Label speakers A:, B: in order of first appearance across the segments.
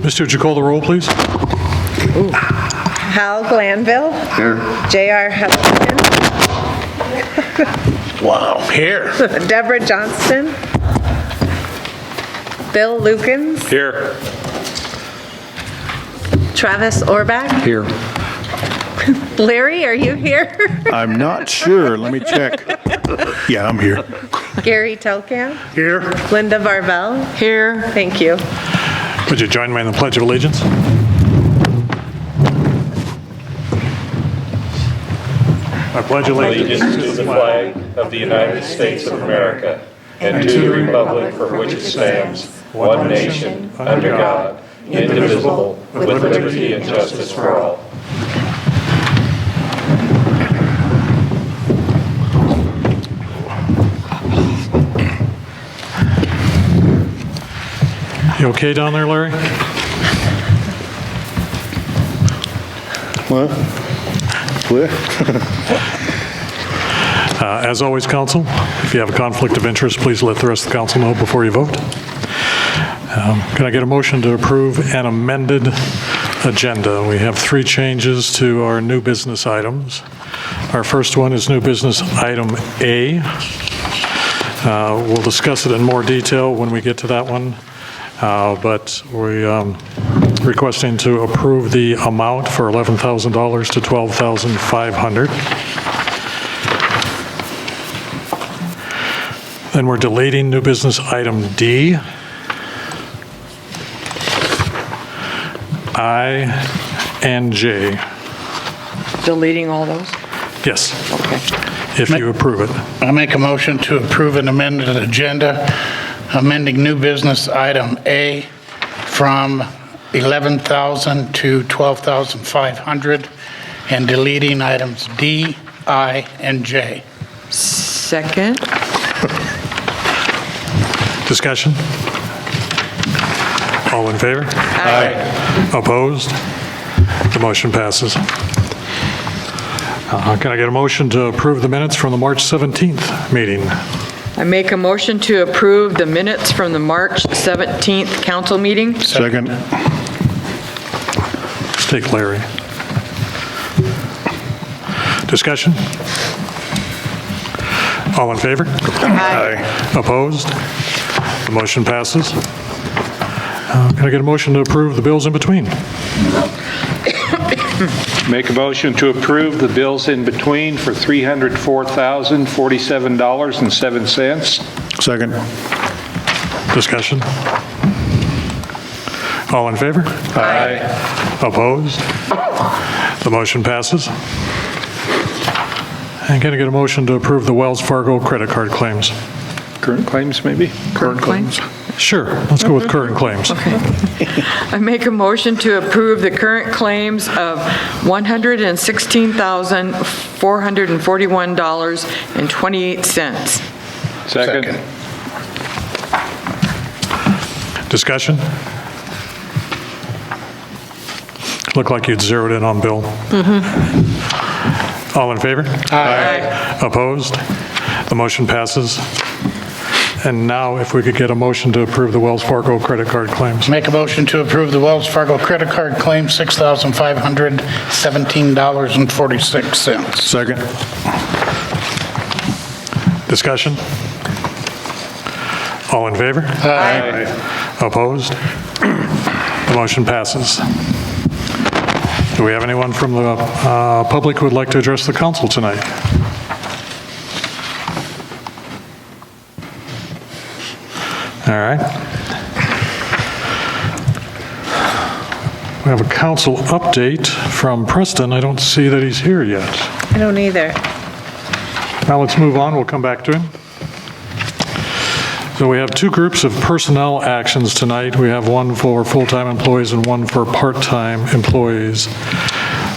A: Mr. would you call the roll, please?
B: Hal Glanville.
C: Here.
B: J.R. Hudson.
C: Wow. Here.
B: Deborah Johnston. Bill Lukens.
A: Here.
B: Travis Orbach.
C: Here.
B: Larry, are you here?
C: I'm not sure. Let me check. Yeah, I'm here.
B: Gary Telkamp.
C: Here.
B: Linda Varvel.
D: Here.
B: Thank you.
A: Would you join me in the Pledge of Allegiance? I pledge
E: Allegiance to the flag of the United States of America and to the republic for which it stands, one nation, under God, indivisible, with liberty and justice for all.
A: You okay down there, Larry?
C: What? What?
A: As always, council, if you have a conflict of interest, please let the rest of the council know before you vote. Can I get a motion to approve an amended agenda? We have 3 changes to our new business items. Our first one is new business item A. We'll discuss it in more detail when we get to that one, but we're requesting to approve the amount for $11,000 to $12,500. Then we're deleting new business item D. I and J.
D: Deleting all those?
A: Yes,
D: Okay.
A: if you approve it.
F: I make a motion to approve an amended agenda, amending new business item A from 11,000 to 12,500 and deleting items D, I, and J.
D: Second.
A: Discussion? All in favor?
F: Aye.
A: Opposed? The motion passes. Can I get a motion to approve the minutes from the March 17th meeting?
D: I make a motion to approve the minutes from the March 17th council meeting.
C: Second.
A: Let's take Larry. Discussion? All in favor?
C: Aye.
A: Opposed? The motion passes. Can I get a motion to approve the bills in between?
E: Make a motion to approve the bills in between for $304,047.07.
C: Second.
A: Discussion? All in favor?
E: Aye.
A: Opposed? The motion passes. And can I get a motion to approve the Wells Fargo credit card claims?
E: Current claims, maybe?
D: Current claims?
A: Sure, let's go with current claims.
D: Okay. I make a motion to approve the current claims of $116,441.28.
E: Second.
A: Discussion? Looked like you'd zeroed in on Bill. All in favor?
D: Aye.
A: Opposed? The motion passes. And now, if we could get a motion to approve the Wells Fargo credit card claims.
F: Make a motion to approve the Wells Fargo credit card claim, $6,517.46.
C: Second.
A: Discussion? All in favor?
D: Aye.
A: Opposed? The motion passes. Do we have anyone from the public who would like to address the council tonight? All right. We have a council update from Preston. I don't see that he's here yet.
B: I don't either.
A: Now let's move on. We'll come back to him. So we have 2 groups of personnel actions tonight. We have one for full-time employees and one for part-time employees.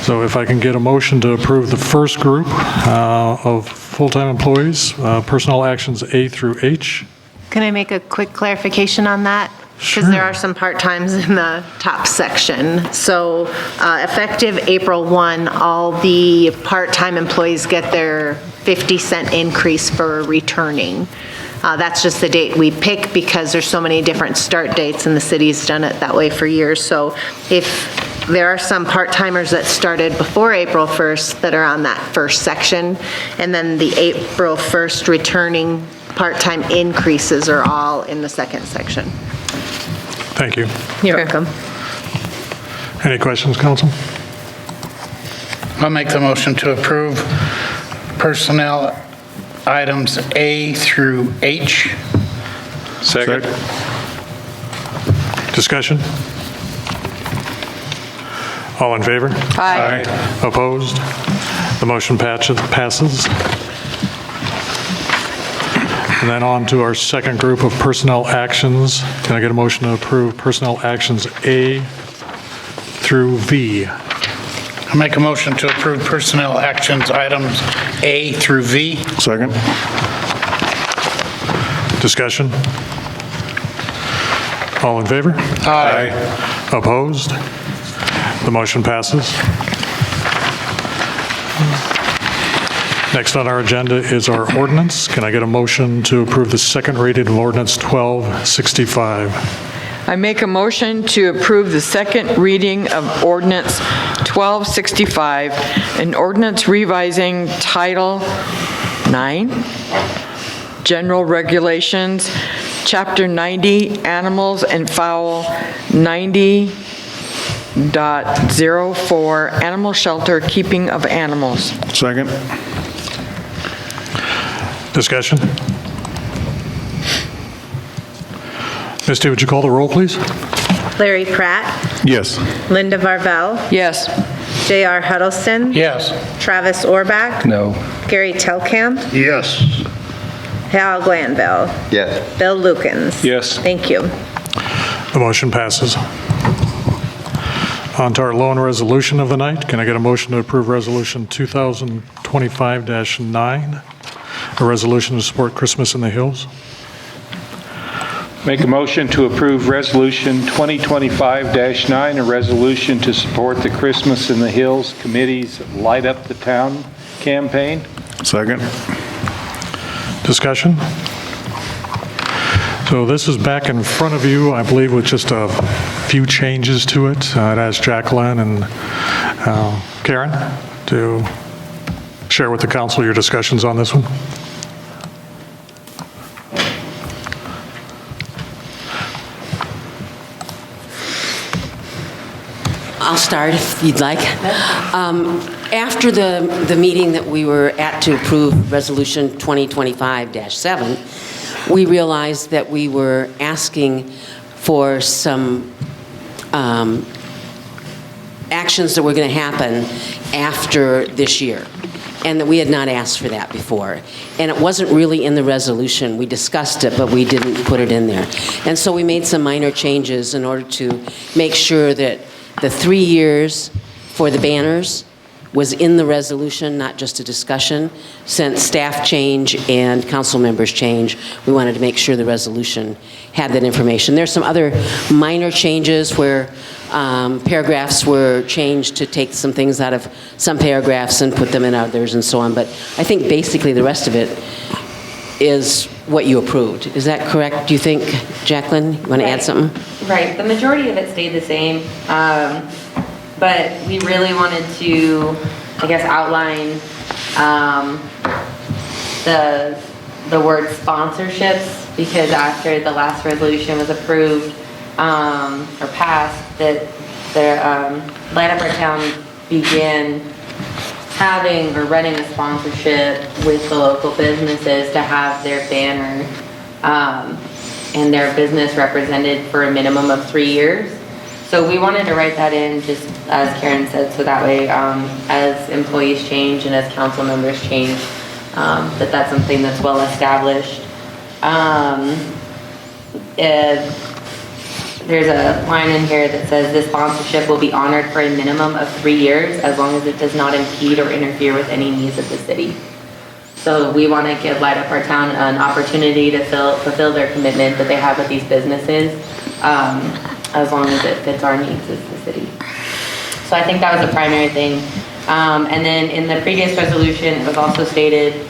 A: So if I can get a motion to approve the first group of full-time employees, personnel actions A through H.
G: Can I make a quick clarification on that?
A: Sure.
G: Because there are some part-times in the top section. So effective April 1, all the part-time employees get their 50-cent increase for returning. That's just the date we pick because there's so many different start dates and the city's done it that way for years. So if there are some part-timers that started before April 1st that are on that first section, and then the April 1st returning part-time increases are all in the second section.
A: Thank you.
B: You're
D: Okay.
B: welcome.
A: Any questions, council?
F: I'll make the motion to approve personnel items A through H.
E: Second.
A: Discussion? All in favor?
D: Aye.
A: Opposed? The motion passes. And then on to our second group of personnel actions. Can I get a motion to approve personnel actions A through V?
F: I'll make a motion to approve personnel actions items A through V.
C: Second?
A: Discussion? All in favor?
F: Aye.
A: Opposed? The motion passes. Next on our agenda is our ordinance. Can I get a motion to approve the second reading of ordinance 1265?
D: I make a motion to approve the second reading of ordinance 1265, an ordinance revising Title 9, General Regulations, Chapter 90, Animals and Fowl, 90.04, Animal Shelter, Keeping of Animals.
C: Second?
A: Discussion? Misty, would you call the roll, please?
B: Larry Pratt,
C: Yes.
B: Linda Varvel,
D: Yes.
B: J.R. Huddleston,
F: Yes.
B: Travis Orbach,
E: No.
B: Gary Telkamp,
C: Yes.
B: Hal Glanville,
H: Yes.
B: Bill Lukens.
E: Yes.
B: Thank you.
A: The motion passes. On to our loan resolution of the night. Can I get a motion to approve Resolution 2025-9, a resolution to support Christmas in the Hills?
E: Make a motion to approve Resolution 2025-9, a resolution to support the Christmas in the Hills Committee's Light Up the Town campaign.
C: Second?
A: Discussion? So this is back in front of you, I believe, with just a few changes to it. I'd ask Jacqueline and Karen to share with the council your discussions on this one.
I: I'll start if you'd like. After the meeting that we were at to approve Resolution 2025-7, we realized that we were asking for some actions that were going to happen after this year, and that we had not asked for that before. And it wasn't really in the resolution. We discussed it, but we didn't put it in there. And so we made some minor changes in order to make sure that the 3 years for the banners was in the resolution, not just a discussion. Since staff change and council members change, we wanted to make sure the resolution had that information. There's some other minor changes where paragraphs were changed to take some things out of some paragraphs and put them in others and so on. But I think basically the rest of it is what you approved. Is that correct, do you think, Jacqueline? You want to add something?
J: Right, the majority of it stayed the same, but we really wanted to, I guess, outline the word sponsorships, because after the last resolution was approved or passed, that the Light Up Our Town began having or running a sponsorship with the local businesses to have their banner and their business represented for a minimum of 3 years. So we wanted to write that in, just as Karen said, so that way as employees change and as council members change, that's something that's well established. There's a line in here that says this sponsorship will be honored for a minimum of 3 years as long as it does not impede or interfere with any needs of the city. So we want to give Light Up Our Town an opportunity to fulfill their commitment that they have with these businesses, as long as it fits our needs as the city. So I think that was the primary thing. And then in the previous resolution, it was also stated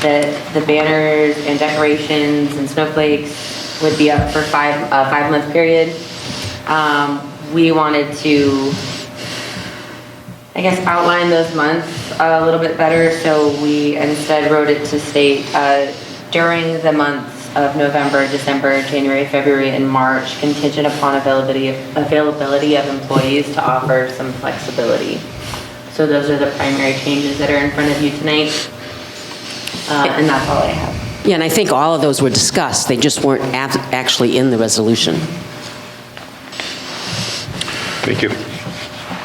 J: that the banners and decorations and snowflakes would be up for a 5-month period. We wanted to, I guess, outline those months a little bit better, so we instead wrote it to state during the months of November, December, January, February, and March, contingent upon availability of employees to offer some flexibility. So those are the primary changes that are in front of you tonight, and that's all I have.
I: Yeah, and I think all of those were discussed. They just weren't actually in the resolution.
C: Thank you.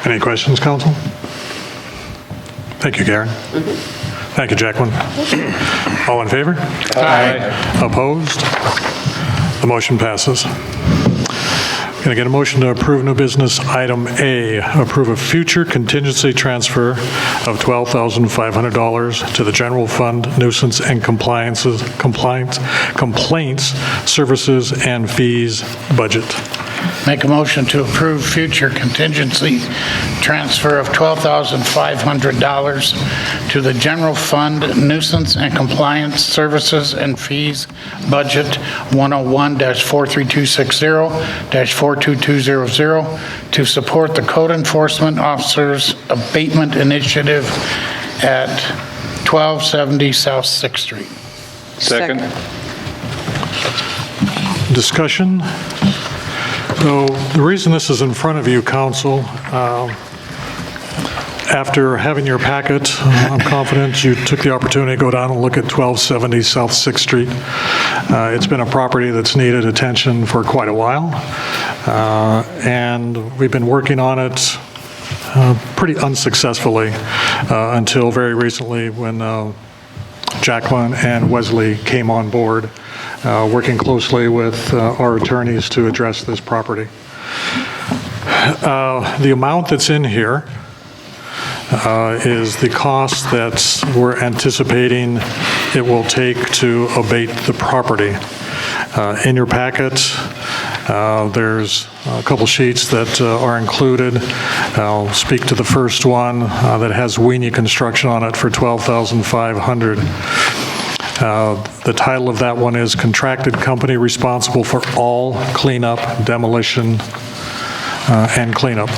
A: Any questions, council? Thank you, Karen. Thank you, Jacqueline. All in favor? Aye. Opposed? The motion passes. Can I get a motion to approve new business item A, approve a future contingency transfer of $12,500 to the general fund nuisance and complaints, services and fees budget?
F: Make a motion to approve future contingency transfer of $12,500 to the general fund nuisance and compliance services and fees budget 101-43260-42200 to support the code enforcement officers abatement initiative at 1270 South 6th Street.
C: Second.
A: Discussion? So the reason this is in front of you, council, after having your packet, I'm confident you took the opportunity to go down and look at 1270 South 6th Street. It's been a property that's needed attention for quite a while, and we've been working on it pretty unsuccessfully until very recently when Jacqueline and Wesley came on board, working closely with our attorneys to address this property. The amount that's in here is the cost that we're anticipating it will take to abate the property. In your packet, there's a couple sheets that are included. I'll speak to the first one that has Weenie Construction on it for $12,500. The title of that one is Contracted Company Responsible for All Cleanup, Demolition, and Cleanup.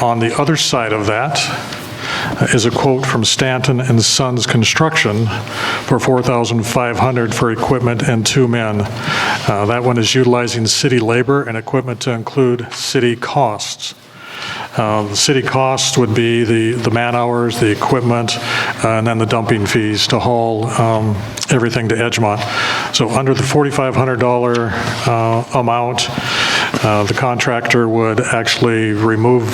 A: On the other side of that is a quote from Stanton and Sons Construction for $4,500 for equipment and 2 men. That one is utilizing city labor and equipment to include city costs. The city costs would be the man hours, the equipment, and then the dumping fees to haul everything to Edgemont. So under the $4,500 amount, the contractor would actually remove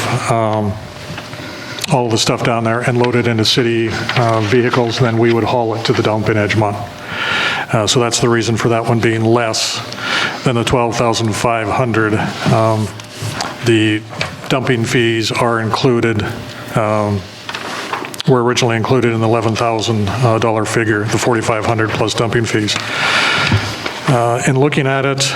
A: all the stuff down there and load it into city vehicles, and then we would haul it to the dump in Edgemont. So that's the reason for that one being less than the $12,500. The dumping fees are included, were originally included in the $11,000 figure, the $4,500 plus dumping fees. In looking at it,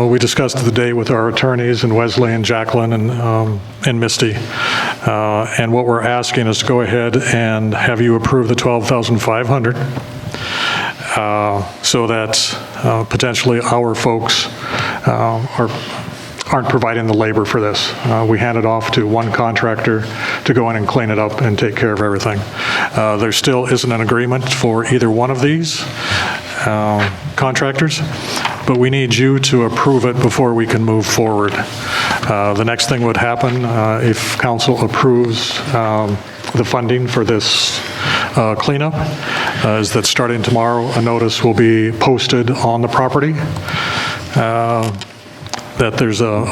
A: we discussed it today with our attorneys and Wesley and Jacqueline and Misty. And what we're asking is to go ahead and have you approve the $12,500 so that potentially our folks aren't providing the labor for this. We hand it off to one contractor to go in and clean it up and take care of everything. There still isn't an agreement for either one of these contractors, but we need you to approve it before we can move forward. The next thing would happen if council approves the funding for this cleanup is that starting tomorrow, a notice will be posted on the property that there's a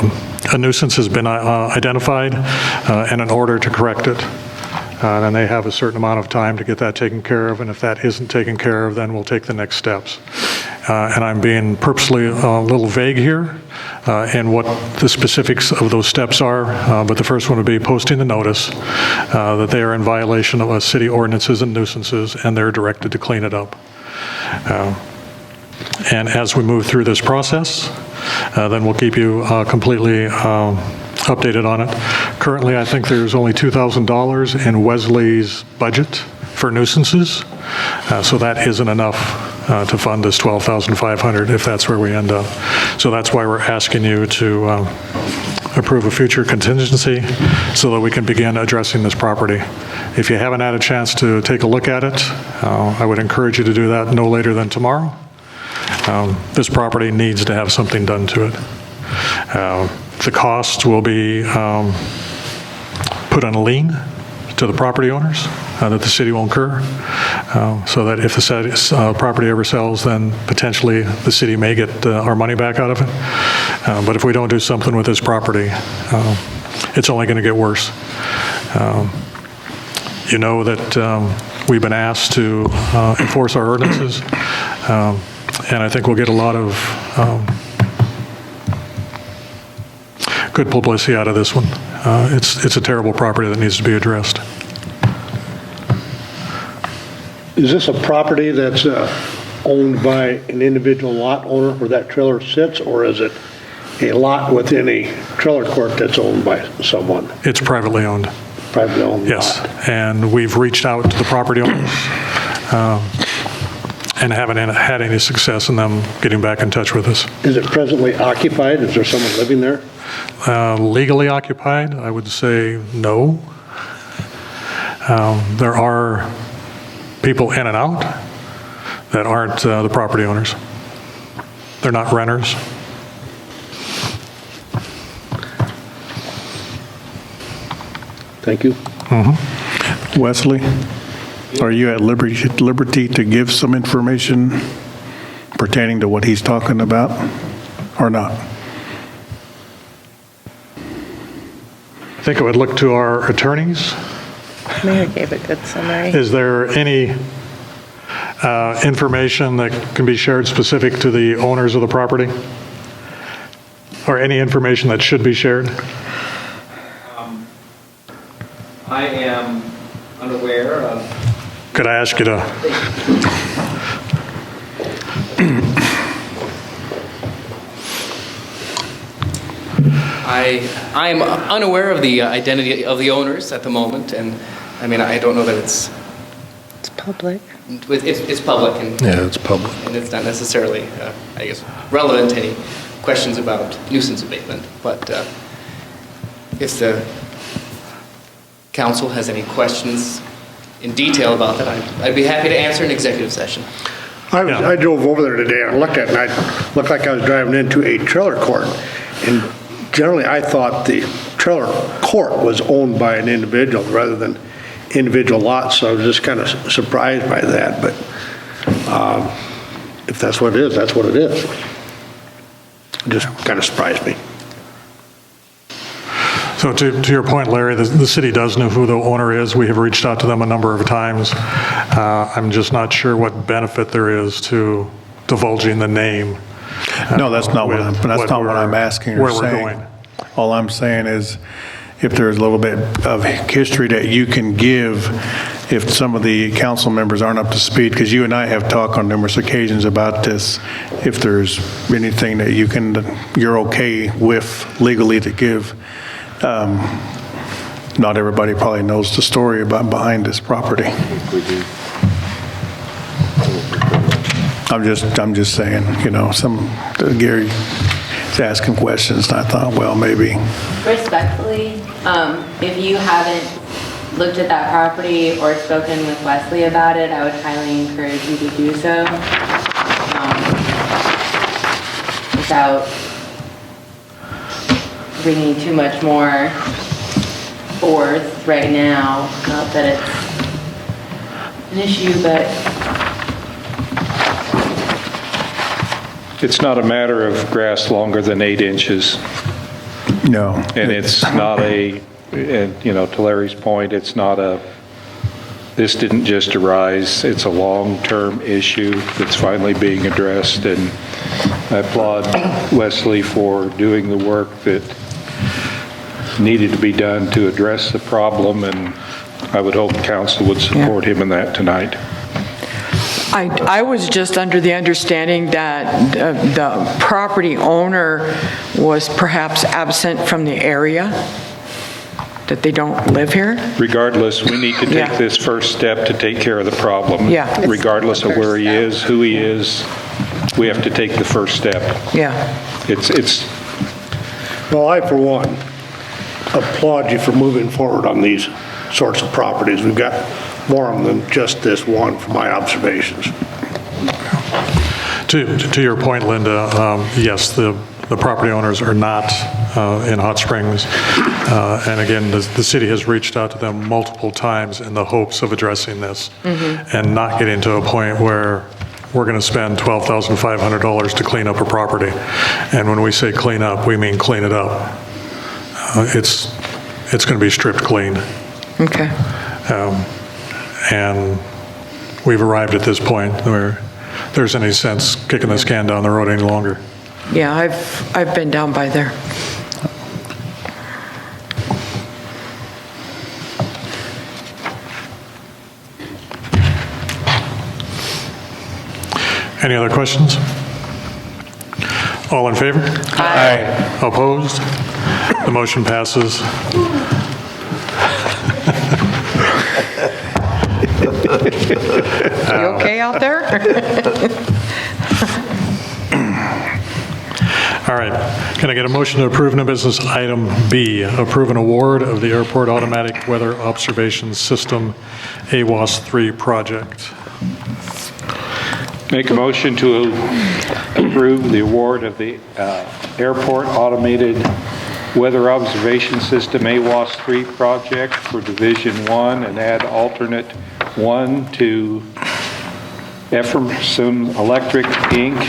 A: nuisance has been identified and an order to correct it. And they have a certain amount of time to get that taken care of, and if that isn't taken care of, then we'll take the next steps. And I'm being purposely a little vague here in what the specifics of those steps are, but the first one would be posting the notice that they are in violation of city ordinances and nuisances, and they're directed to clean it up. And as we move through this process, then we'll keep you completely updated on it. Currently, I think there's only $2,000 in Wesley's budget for nuisances. So that isn't enough to fund this $12,500 if that's where we end up. So that's why we're asking you to approve a future contingency so that we can begin addressing this property. If you haven't had a chance to take a look at it, I would encourage you to do that no later than tomorrow. This property needs to have something done to it. The cost will be put on a lien to the property owners that the city will incur, so that if the property ever sells, then potentially the city may get our money back out of it. But if we don't do something with this property, it's only going to get worse. You know that we've been asked to enforce our ordinances, and I think we'll get a lot of good publicity out of this one. It's a terrible property that needs to be addressed.
H: Is this a property that's owned by an individual lot owner where that trailer sits, or is it a lot within a trailer court that's owned by someone?
A: It's privately owned.
H: Privately owned lot?
A: Yes, and we've reached out to the property owners and haven't had any success in them getting back in touch with us.
H: Is it presently occupied? Is there someone living there?
A: Legally occupied, I would say no. There are people in and out that aren't the property owners. They're not renters.
H: Thank you.
C: Wesley, are you at liberty to give some information pertaining to what he's talking about or not?
A: I think I would look to our attorneys.
B: Mayor gave a good summary.
A: Is there any information that can be shared specific to the owners of the property? Or any information that should be shared?
K: I am unaware of.
A: Could I ask you to?
K: I am unaware of the identity of the owners at the moment, and I mean, I don't know that it's
B: Public.
K: It's public, and
C: Yeah, it's public.
K: and it's not necessarily, I guess, relevant to any questions about nuisance abatement. But if the council has any questions in detail about that, I'd be happy to answer in executive session.
H: I drove over there today and looked at it, and I looked like I was driving into a trailer court. And generally, I thought the trailer court was owned by an individual rather than individual lots, so I was just kind of surprised by that. But if that's what it is, that's what it is. It just kind of surprised me.
A: So to your point, Larry, the city does know who the owner is. We have reached out to them a number of times. I'm just not sure what benefit there is to divulging the name.
C: No, that's not what I'm asking or
A: where we're
C: saying.
A: going.
C: All I'm saying is, if there's a little bit of history that you can give, if some of the council members aren't up to speed, because you and I have talked on numerous occasions about this, if there's anything that you're okay with legally to give. Not everybody probably knows the story behind this property. I'm just saying, Gary's asking questions, and I thought, well, maybe.
J: Respectfully, if you haven't looked at that property or spoken with Wesley about it, I would highly encourage you to do so. Without bringing too much more forth right now. Not that it's an issue, but
E: It's not a matter of grass longer than 8 inches.
C: No.
E: And it's not to Larry's point, this didn't just arise. It's a long-term issue that's finally being addressed, and I applaud Wesley for doing the work that needed to be done to address the problem, and I would hope council would support him in that tonight.
D: I was just under the understanding that the property owner was perhaps absent from the area. that they don't live here?
E: Regardless, we need to
D: Yeah.
E: take this first step to take care of the problem.
D: Yeah.
E: Regardless of where he is, who he is, we have to take the first step.
D: Yeah.
E: It's,
H: Well, I, for one, applaud you for moving forward on these sorts of properties. We've got more of them than just this one, from my observations.
A: To your point, Linda, yes, the property owners are not in Hot Springs. And again, the city has reached out to them multiple times in the hopes of addressing this and not getting to a point where we're going to spend $12,500 to clean up a property. And when we say clean up, we mean clean it up. It's going to be stripped clean.
D: Okay.
A: And we've arrived at this point where there's any sense kicking this can down the road any longer.
D: Yeah, I've been down by there.
A: Any other questions? All in favor? Aye. Opposed? The motion passes.
D: You okay out there?
A: All right. Can I get a motion to approve new business item B, approve an award of the Airport Automatic Weather Observation System AWAS 3 project?
E: make a motion to approve the award of the Airport Automated Weather Observation System AWAS 3 project for Division 1 and add alternate 1 to Efferson Electric, Inc.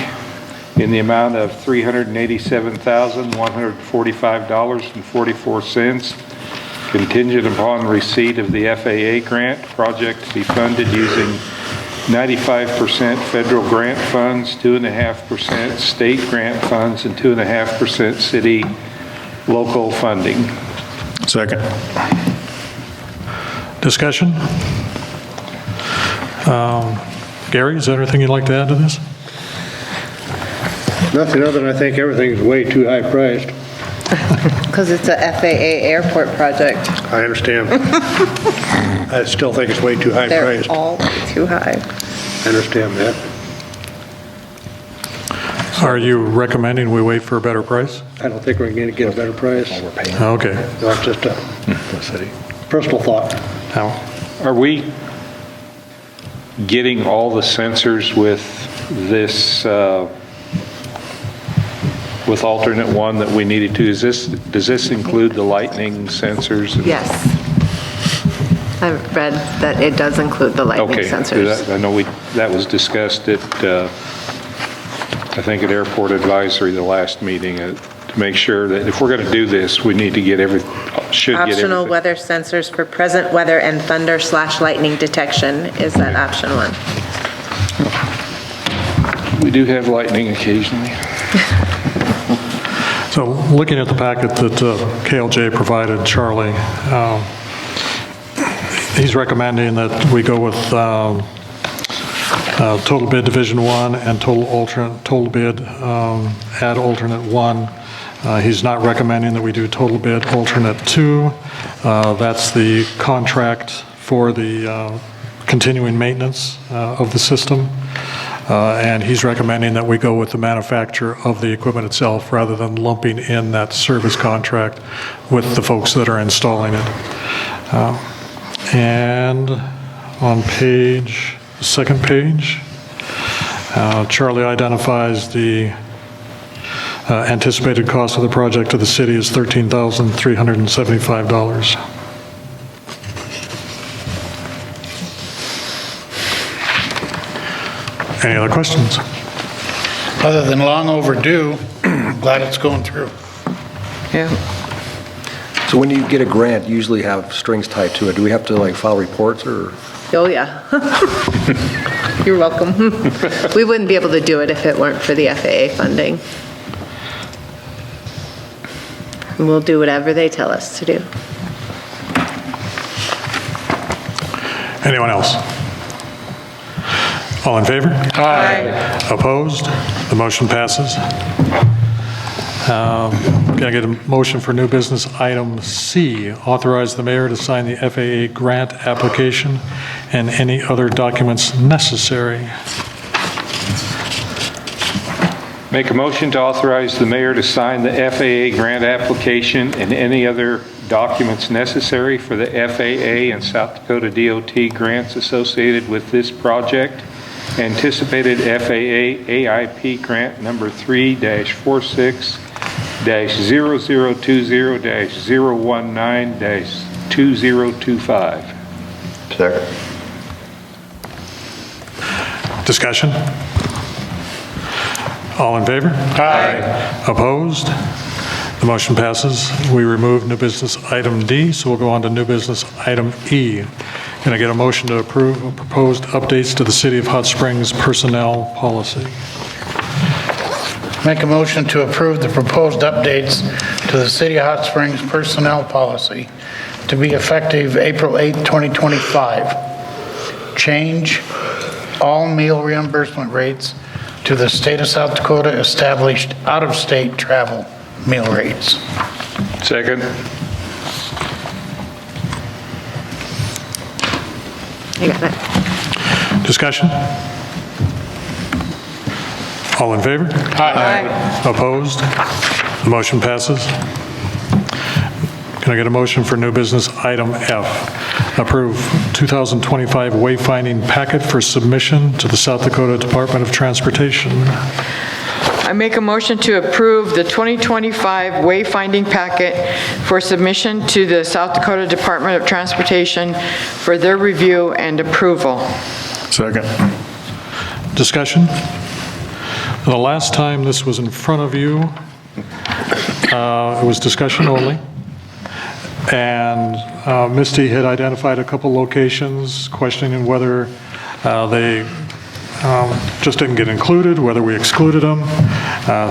E: in the amount of $387,145.44, contingent upon receipt of the FAA grant. Project to be funded using 95% federal grant funds, 2.5% state grant funds, and 2.5% city local funding.
C: Second.
A: Discussion? Gary, is there anything you'd like to add to this?
H: Nothing other than I think everything's way too high priced.
B: Because it's a FAA airport project.
H: I understand. I still think it's way too high
B: They're
H: priced.
B: all too high.
H: I understand that.
A: Are you recommending we wait for a better price?
H: I don't think we're going to get a better price.
A: Okay.
H: That's just a personal thought.
A: Now,
E: Are we getting all the sensors with this, with alternate one that we needed to? Does this include the lightning sensors?
G: Yes. I've read that it does include the lightning
E: Okay,
G: sensors.
E: I know that was discussed at, I think at Airport Advisory, the last meeting, to make sure that if we're going to do this, we need to get should get everything.
B: Optional weather sensors for present weather and thunder/lightning detection is that option one.
E: We do have lightning occasionally.
A: so looking at the packet that KLJ provided, Charlie, he's recommending that we go with total bid Division 1 and total bid add alternate 1. He's not recommending that we do total bid alternate 2. That's the contract for the continuing maintenance of the system. And he's recommending that we go with the manufacturer of the equipment itself rather than lumping in that service contract with the folks that are installing it. And on the second page, Charlie identifies the anticipated cost of the project to the city is $13,375. Any other questions?
F: Other than long overdue, glad it's going through.
D: Yeah.
L: So when you get a grant, you usually have strings tied to it. Do we have to like file reports or?
B: Oh, yeah. You're welcome. We wouldn't be able to do it if it weren't for the FAA funding. And we'll do whatever they tell us to do.
A: Anyone else? All in favor?
D: Aye.
A: Opposed? The motion passes. Can I get a motion for new business item C, authorize the mayor to sign the FAA grant application and any other documents necessary?
E: Make a motion to authorize the mayor to sign the FAA grant application and any other documents necessary for the FAA and South Dakota DOT grants associated with this project. Anticipated FAA AIP grant number 3-46-0020-019-2025.
L: Second.
A: Discussion? All in favor? Aye. Opposed? The motion passes. We remove new business item D, so we'll go on to new business item E. Can I get a motion to approve proposed updates to the City of Hot Springs personnel policy?
F: Make a motion to approve the proposed updates to the City of Hot Springs personnel policy to be effective April 8, 2025. Change all meal reimbursement rates to the state of South Dakota established out-of-state travel meal rates.
E: Second.
G: You got it.
A: Discussion? All in favor?
F: Aye.
A: Opposed? The motion passes. Can I get a motion for new business item F? Approve 2025 wayfinding packet for submission to the South Dakota Department of Transportation.
D: I make a motion to approve the 2025 wayfinding packet for submission to the South Dakota Department of Transportation for their review and approval.
C: Second.
A: Discussion? The last time this was in front of you, it was discussion only. And Misty had identified a couple locations, questioning whether they just didn't get included, whether we excluded them.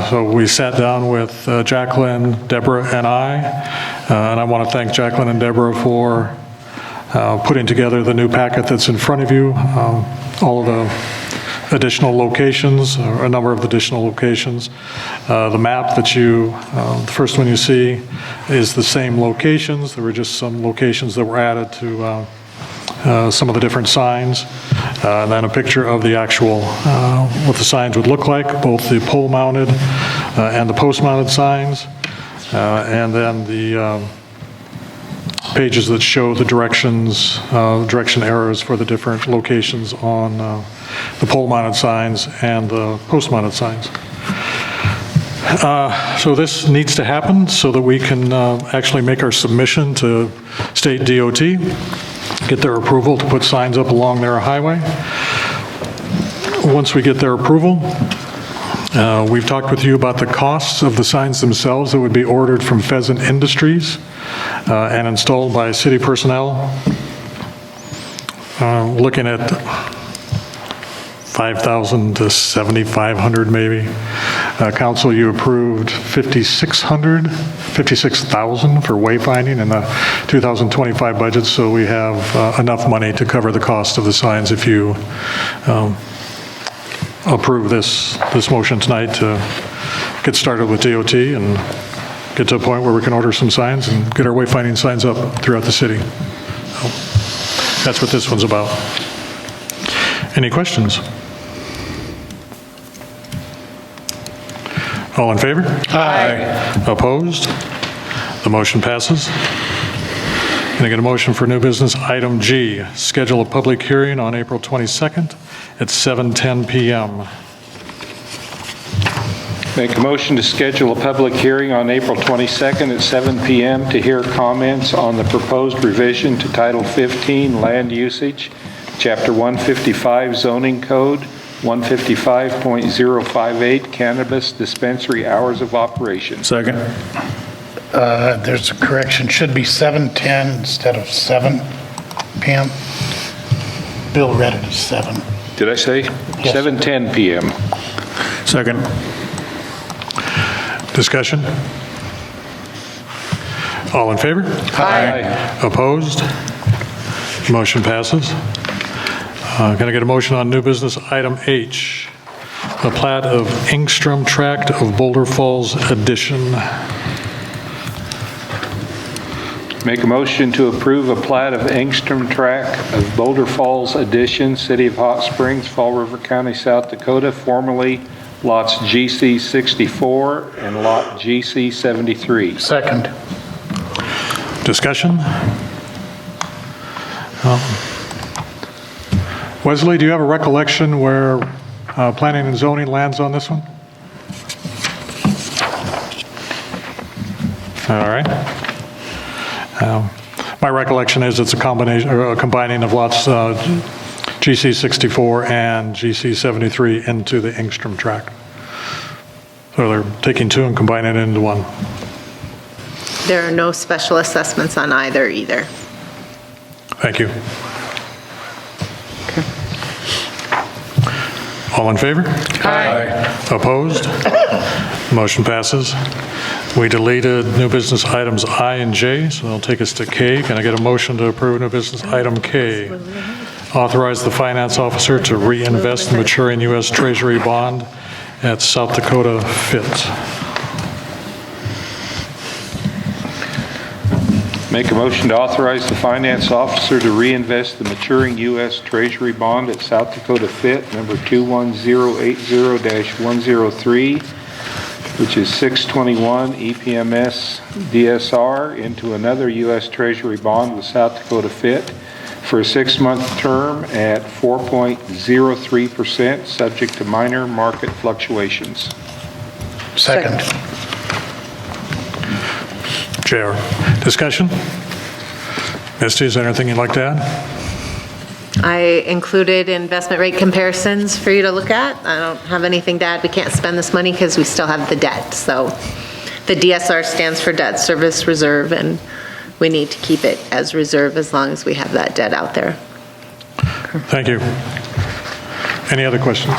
A: So we sat down with Jacqueline, Deborah, and I want to thank Jacqueline and Deborah for putting together the new packet that's in front of you. All of the additional locations, or a number of additional locations. The map that the first one you see is the same locations. There were just some locations that were added to some of the different signs. And then a picture of the actual, what the signs would look like, both the pole-mounted and the post-mounted signs. And then the pages that show the directions, direction arrows for the different locations on the pole-mounted signs and the post-mounted signs. So this needs to happen so that we can actually make our submission to state DOT, get their approval to put signs up along their highway. Once we get their approval, we've talked with you about the costs of the signs themselves that would be ordered from Pheasant Industries and installed by city personnel. Looking at $5,000 to $7,500 maybe. Council, you approved $56,000 for wayfinding in the 2025 budget, so we have enough money to cover the cost of the signs if you approve this motion tonight to get started with DOT and get to a point where we can order some signs and get our wayfinding signs up throughout the city. So that's what this one's about. Any questions? All in favor? Aye. Opposed? The motion passes. Can I get a motion for new business item G, schedule a public hearing on April 22nd at 7:10 p.m.
E: Make a motion to schedule a public hearing on April 22nd at 7 p.m. to hear comments on the proposed revision to Title 15 Land Usage, Chapter 155 Zoning Code, 155.058 Cannabis Dispensary Hours of Operation.
C: Second.
F: There's a correction, should be 7:10 instead of 7 p.m. Bill read it as 7.
E: Did I say?
F: Yes.
E: 7:10 p.m.
C: Second.
A: Discussion? All in favor?
E: Aye.
A: Opposed? Motion passes. Can I get a motion on new business item H? a plat of Engstrom Tract of Boulder Falls Addition.
E: Make a motion to approve a plat of Engstrom Tract of Boulder Falls Addition, City of Hot Springs, Fall River County, South Dakota, formerly lots GC 64 and lot GC 73.
F: Second.
A: Discussion? Wesley, do you have a recollection where planning and zoning lands on this one? All right. My recollection is it's a combination, or a combining of lots GC 64 and GC 73 into the Engstrom tract. So they're taking two and combining it into one.
G: There are no special assessments on either.
A: Thank you. All in favor?
D: Aye.
A: Opposed? Motion passes. We deleted new business items I and J, so that'll take us to K. Can I get a motion to approve new business item K? Authorize the finance officer to reinvest the maturing U.S. Treasury bond at South Dakota Fit.
E: Make a motion to authorize the finance officer to reinvest the maturing U.S. Treasury bond at South Dakota Fit, number 21080-103, which is 621 EPMS DSR, into another U.S. Treasury bond with South Dakota Fit for a 6-month term at 4.03%, subject to minor market fluctuations.
F: Second.
A: JR. Discussion? Misty, is there anything you'd like to add?
G: I included investment rate comparisons for you to look at. I don't have anything to add. We can't spend this money because we still have the debt. So the DSR stands for debt service reserve, and we need to keep it as reserve as long as we have that debt out there.
A: Thank you. Any other questions?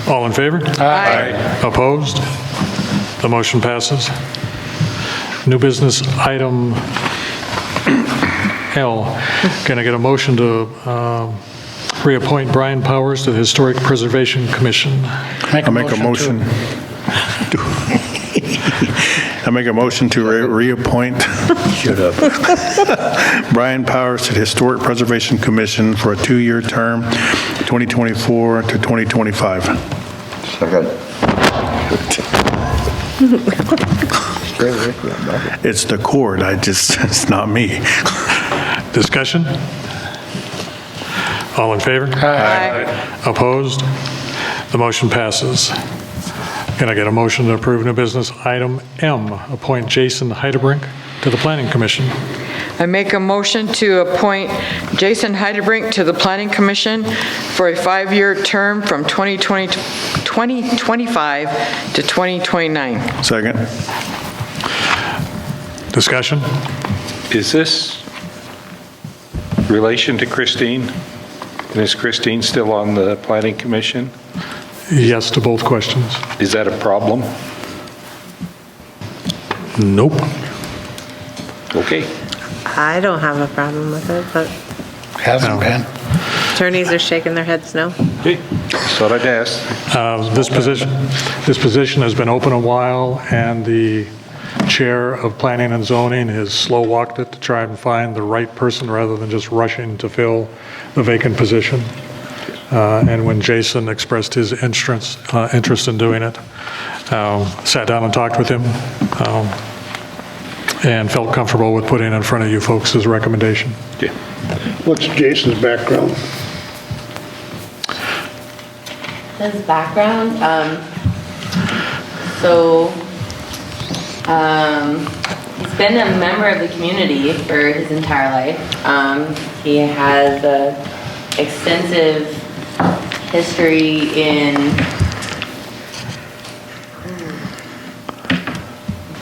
A: All in favor?
D: Aye.
A: Opposed? The motion passes. New business item L. Can I get a motion to reappoint Brian Powers to the Historic Preservation Commission?
C: I'll make a motion. I make a motion to reappoint Brian Powers to the Historic Preservation Commission for a 2-year term, 2024 to 2025.
L: Second.
C: It's the cord, it's not me.
A: Discussion? All in favor?
D: Aye.
A: Opposed? The motion passes. Can I get a motion to approve new business item M, appoint Jason Heidebrink to the Planning Commission?
D: I make a motion to appoint Jason Heidebrink to the Planning Commission for a 5-year term from 2025 to 2029.
C: Second.
A: Discussion?
E: Is this relation to Christine? And is Christine still on the Planning Commission?
A: Yes to both questions.
E: Is that a problem?
A: Nope.
E: Okay.
G: I don't have a problem with it, but
F: Hasn't been.
G: attorneys are shaking their heads no.
E: Okay. Just thought I'd ask.
A: This position has been open a while, and the chair of Planning and Zoning has slow-walked it to try and find the right person rather than just rushing to fill the vacant position. And when Jason expressed his interest in doing it, sat down and talked with him, and felt comfortable with putting in front of you folks his recommendation.
E: Yeah.
H: What's Jason's background?
J: His background, he's been a member of the community for his entire life. He has a extensive history in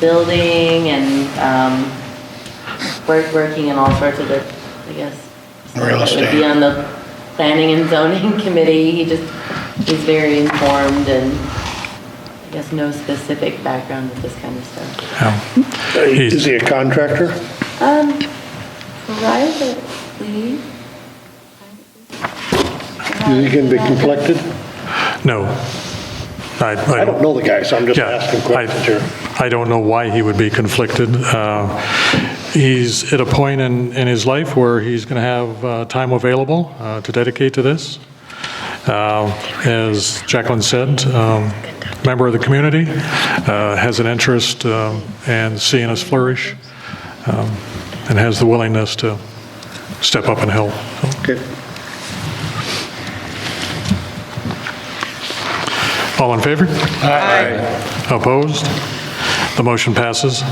J: building and working in all sorts of,
F: Real
J: stuff that would
F: estate.
J: be on the planning and zoning committee. He's very informed and I guess no specific background with this kind of stuff.
H: Is he a contractor?
J: Privately.
H: Is he going to be conflicted?
A: No.
H: I don't know the guy, so I'm just
A: Yeah,
H: asking questions here.
A: I don't know why he would be conflicted. He's at a point in his life where he's going to have time available to dedicate to this. As Jacqueline said, member of the community, has an interest in seeing us flourish, and has the willingness to step up and help.
H: Okay.
A: All in favor? Aye. Opposed? The motion passes.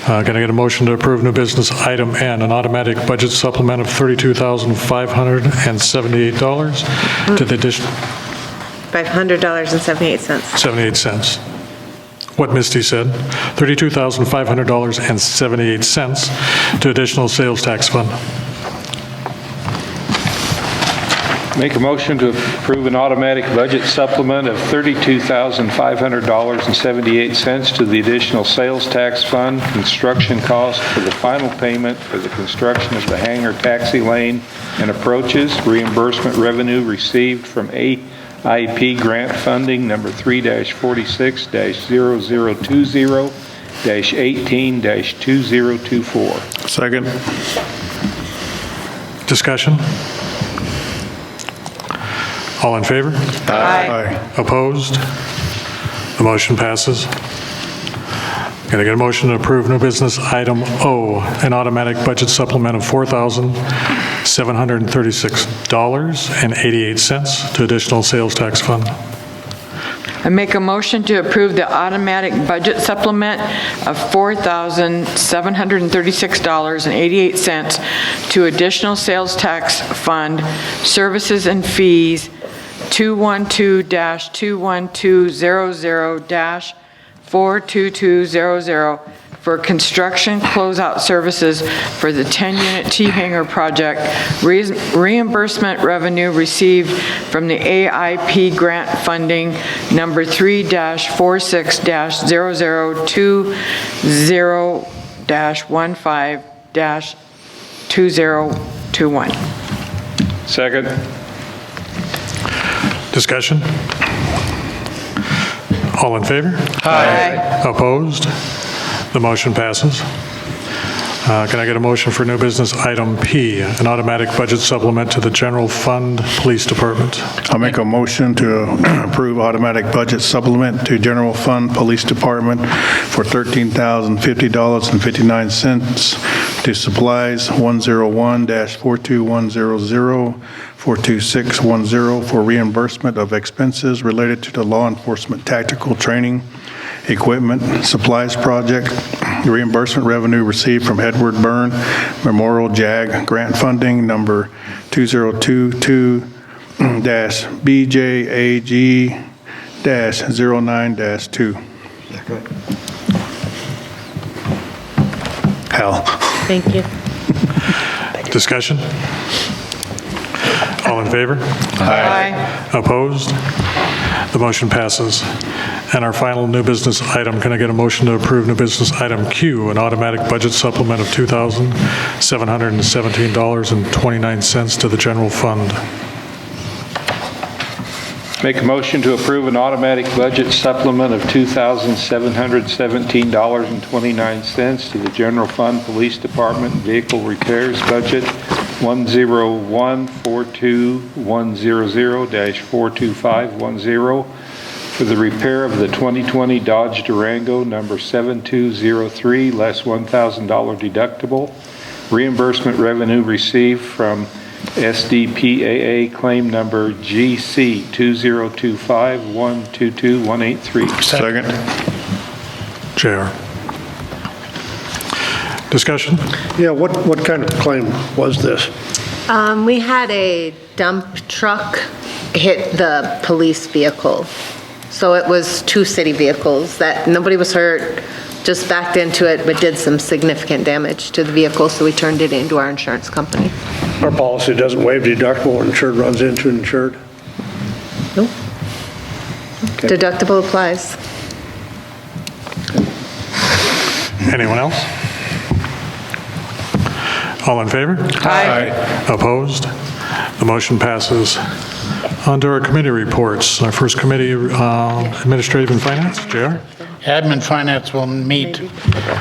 A: Can I get a motion to approve new business item N, an automatic budget supplement of $32,578 to the addition,
G: $500.78.
A: 78 cents. What Misty said, $32,500.78 to additional sales tax fund.
E: Make a motion to approve an automatic budget supplement of $32,500.78 to the additional sales tax fund, construction cost for the final payment for the construction of the hangar taxi lane and approaches, reimbursement revenue received from AIP grant funding number 3-46-0020-18-2024.
C: Second.
A: Discussion? All in favor?
C: Aye.
A: Opposed? The motion passes. Can I get a motion to approve new business item O, an automatic budget supplement of $4,736.88 to additional sales tax fund?
D: I make a motion to approve the automatic budget supplement of $4,736.88 to additional sales tax fund, services and fees, 212-21200-42200 for construction closeout services for the 10-unit T-hanger project, reimbursement revenue received from the AIP grant funding number 3-46-0020-15-2021.
E: Second.
A: Discussion? All in favor?
D: Aye.
A: Opposed? The motion passes. Can I get a motion for new business item P, an automatic budget supplement to the general fund police department?
C: I'll make a motion to approve automatic budget supplement to general fund police department for $13,050.59 to supplies 101-42100, 42610 for reimbursement of expenses related to the law enforcement tactical training equipment supplies project, reimbursement revenue received from Edward Byrne Memorial JAG grant funding number 2022-BJAG-09-2. Hal.
G: Thank you.
A: Discussion? All in favor?
D: Aye.
A: Opposed? The motion passes. And our final new business item, can I get a motion to approve new business item Q, an automatic budget supplement of $2,717.29 to the general fund?
E: Make a motion to approve an automatic budget supplement of $2,717.29 to the general fund police department vehicle repairs budget 101-42100-42510 for the repair of the 2020 Dodge Durango number 7203, less $1,000 deductible. Reimbursement revenue received from SDPAA claim number GC 2025122183.
C: Second.
A: JR. Discussion?
H: Yeah, what kind of claim was this?
G: We had a dump truck hit the police vehicle. So it was two city vehicles that nobody was hurt, just backed into it, but did some significant damage to the vehicle, so we turned it into our insurance company.
H: Our policy doesn't waive deductible when insured runs into insured?
G: Nope. Deductible applies.
A: Anyone else? All in favor?
D: Aye.
A: Opposed? The motion passes. On to our committee reports. Our first committee, Administrative and Finance, JR.
F: Admin Finance will meet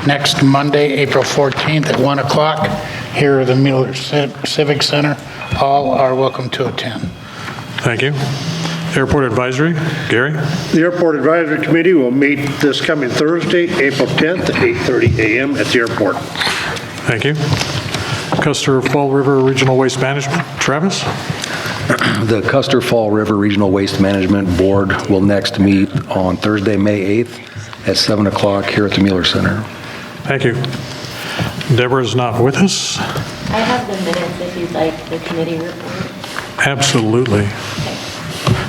F: next Monday, April 14th at 1 o'clock here at the Mueller Civic Center. All are welcome to attend.
A: Thank you. Airport Advisory, Gary.
H: The Airport Advisory Committee will meet this coming Thursday, April 10th at 8:30 a.m. at the airport.
A: Thank you. Custer Fall River Regional Waste Management, Travis.
L: The Custer Fall River Regional Waste Management Board will next meet on Thursday, May 8th at 7 o'clock here at the Mueller Center.
A: Thank you. Deborah is not with us.
J: I have the minutes if you'd like the committee report.
A: Absolutely.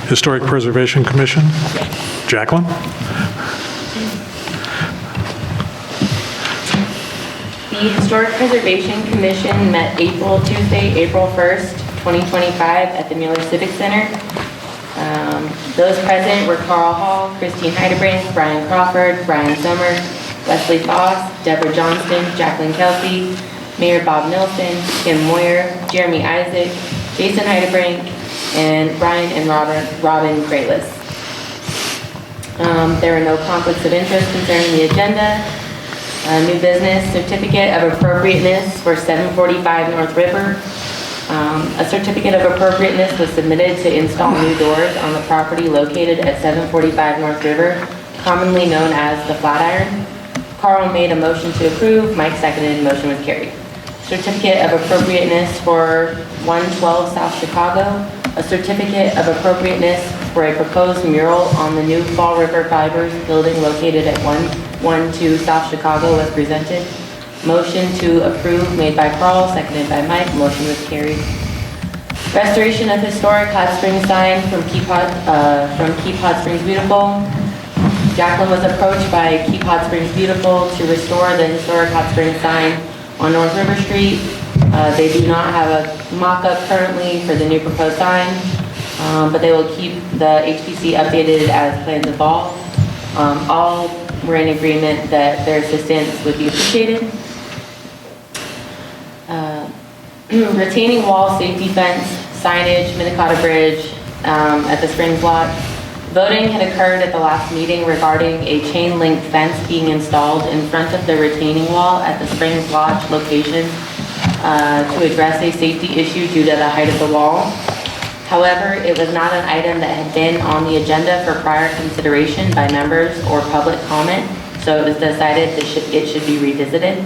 A: Historic Preservation Commission, Jacqueline.
J: The Historic Preservation Commission met Tuesday, April 1st, 2025 at the Mueller Civic Center. Those present were Carl Hall, Christine Heidebrink, Brian Crawford, Brian Sommer, Wesley Foss, Deborah Johnston, Jacqueline Kelsey, Mayor Bob Nilsson, Kim Moyer, Jeremy Isaac, Jason Heidebrink, and Brian and Robin Graylis. There are no conflicts of interest concerning the agenda. New business, certificate of appropriateness for 745 North River. A certificate of appropriateness was submitted to install new doors on the property located at 745 North River, commonly known as the Flatiron. Carl made a motion to approve, Mike seconded, motion was carried. Certificate of appropriateness for 112 South Chicago. A certificate of appropriateness for a proposed mural on the new Fall River Fibers building located at 112 South Chicago was presented. Motion to approve made by Carl, seconded by Mike, motion was carried. Restoration of historic Hot Springs sign from Keep Hot Springs Beautiful. Jacqueline was approached by Keep Hot Springs Beautiful to restore the historic Hot Springs sign on North River Street. They do not have a mock-up currently for the new proposed sign, but they will keep the HPC updated as plans evolve. All were in agreement that their assistance would be appreciated. Retaining wall, safety fence, signage, Minnetonka Bridge at the Springs Lodge. Voting had occurred at the last meeting regarding a chain link fence being installed in front of the retaining wall at the Springs Lodge location to address a safety issue due to the height of the wall. However, it was not an item that had been on the agenda for prior consideration by members or public comment, so it was decided that it should be revisited.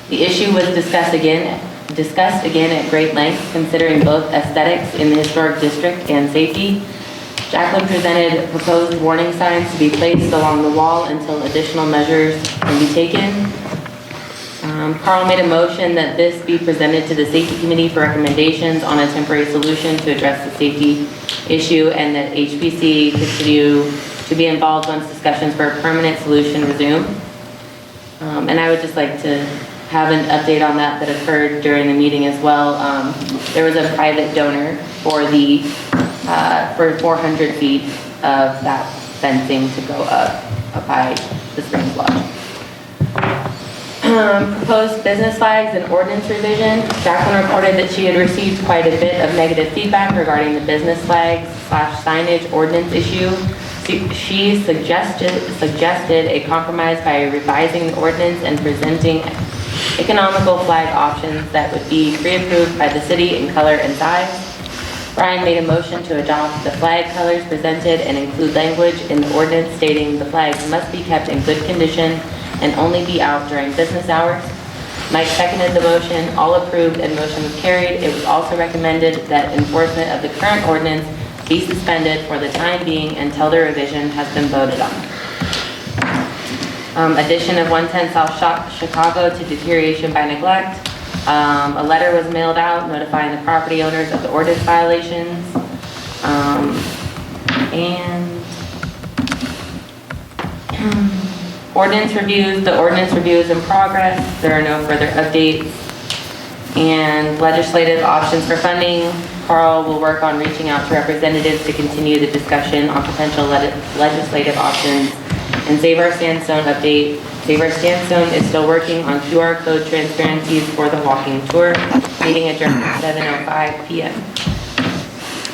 J: The issue was discussed again at great length, considering both aesthetics in the historic district and safety. Jacqueline presented proposed warning signs to be placed along the wall until additional measures can be taken. Carl made a motion that this be presented to the Safety Committee for recommendations on a temporary solution to address the safety issue, and that HPC continue to be involved once discussions for a permanent solution resume. And I would just like to have an update on that occurred during the meeting as well. There was a private donor for for 400 feet of that fencing to go up by the Springs Lodge. Proposed business flags and ordinance revision. Jacqueline reported that she had received quite a bit of negative feedback regarding the business flags / signage ordinance issue. She suggested a compromise by revising the ordinance and presenting economical flag options that would be pre-approved by the city in color and size. Brian made a motion to adopt the flag colors presented and include language in the ordinance stating the flags must be kept in good condition and only be out during business hours. Mike seconded the motion, all approved, and motion was carried. It was also recommended that enforcement of the current ordinance be suspended for the time being until the revision has been voted on. Addition of 110 South Chicago to deterioration by neglect. A letter was mailed out notifying the property owners of the ordinance violations. Ordinance reviews. The ordinance review is in progress. There are no further updates. And legislative options for funding. Carl will work on reaching out to representatives to continue the discussion on potential legislative options. And Save Our Sandstone update. Save Our Sandstone is still working on QR code transparencies for the walking tour. Meeting adjourned at 7:05 p.m.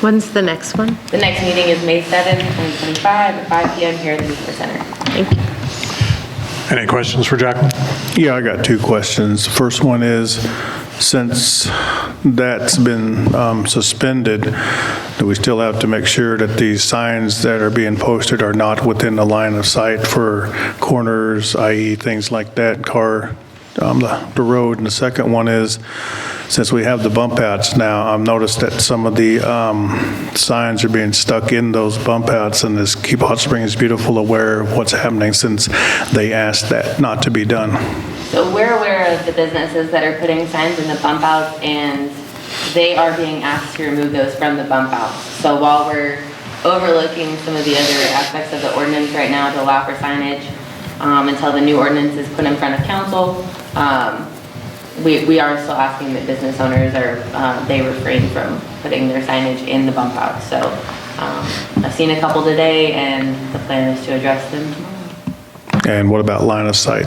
G: When's the next one?
J: The next meeting is May 7th, 2025, at 5 PM here at the Meeker Center.
G: Thank you.
A: Any questions for Jacqueline?
C: Yeah, I got two questions. First one is, since that's been suspended, do we still have to make sure that these signs that are being posted are not within the line of sight for corners, i.e. things like that, the road? And the second one is, since we have the bump outs now, I've noticed that some of the signs are being stuck in those bump outs, and is Keep Hot Springs Beautiful aware of what's happening since they asked that not to be done?
J: So we're aware of the businesses that are putting signs in the bump outs, and they are being asked to remove those from the bump outs. So while we're overlooking some of the other aspects of the ordinance right now to allow for signage until the new ordinance is put in front of council, we are still asking that business owners they refrain from putting their signage in the bump out. So I've seen a couple today, and the plan is to address them tomorrow.
C: And what about line of sight?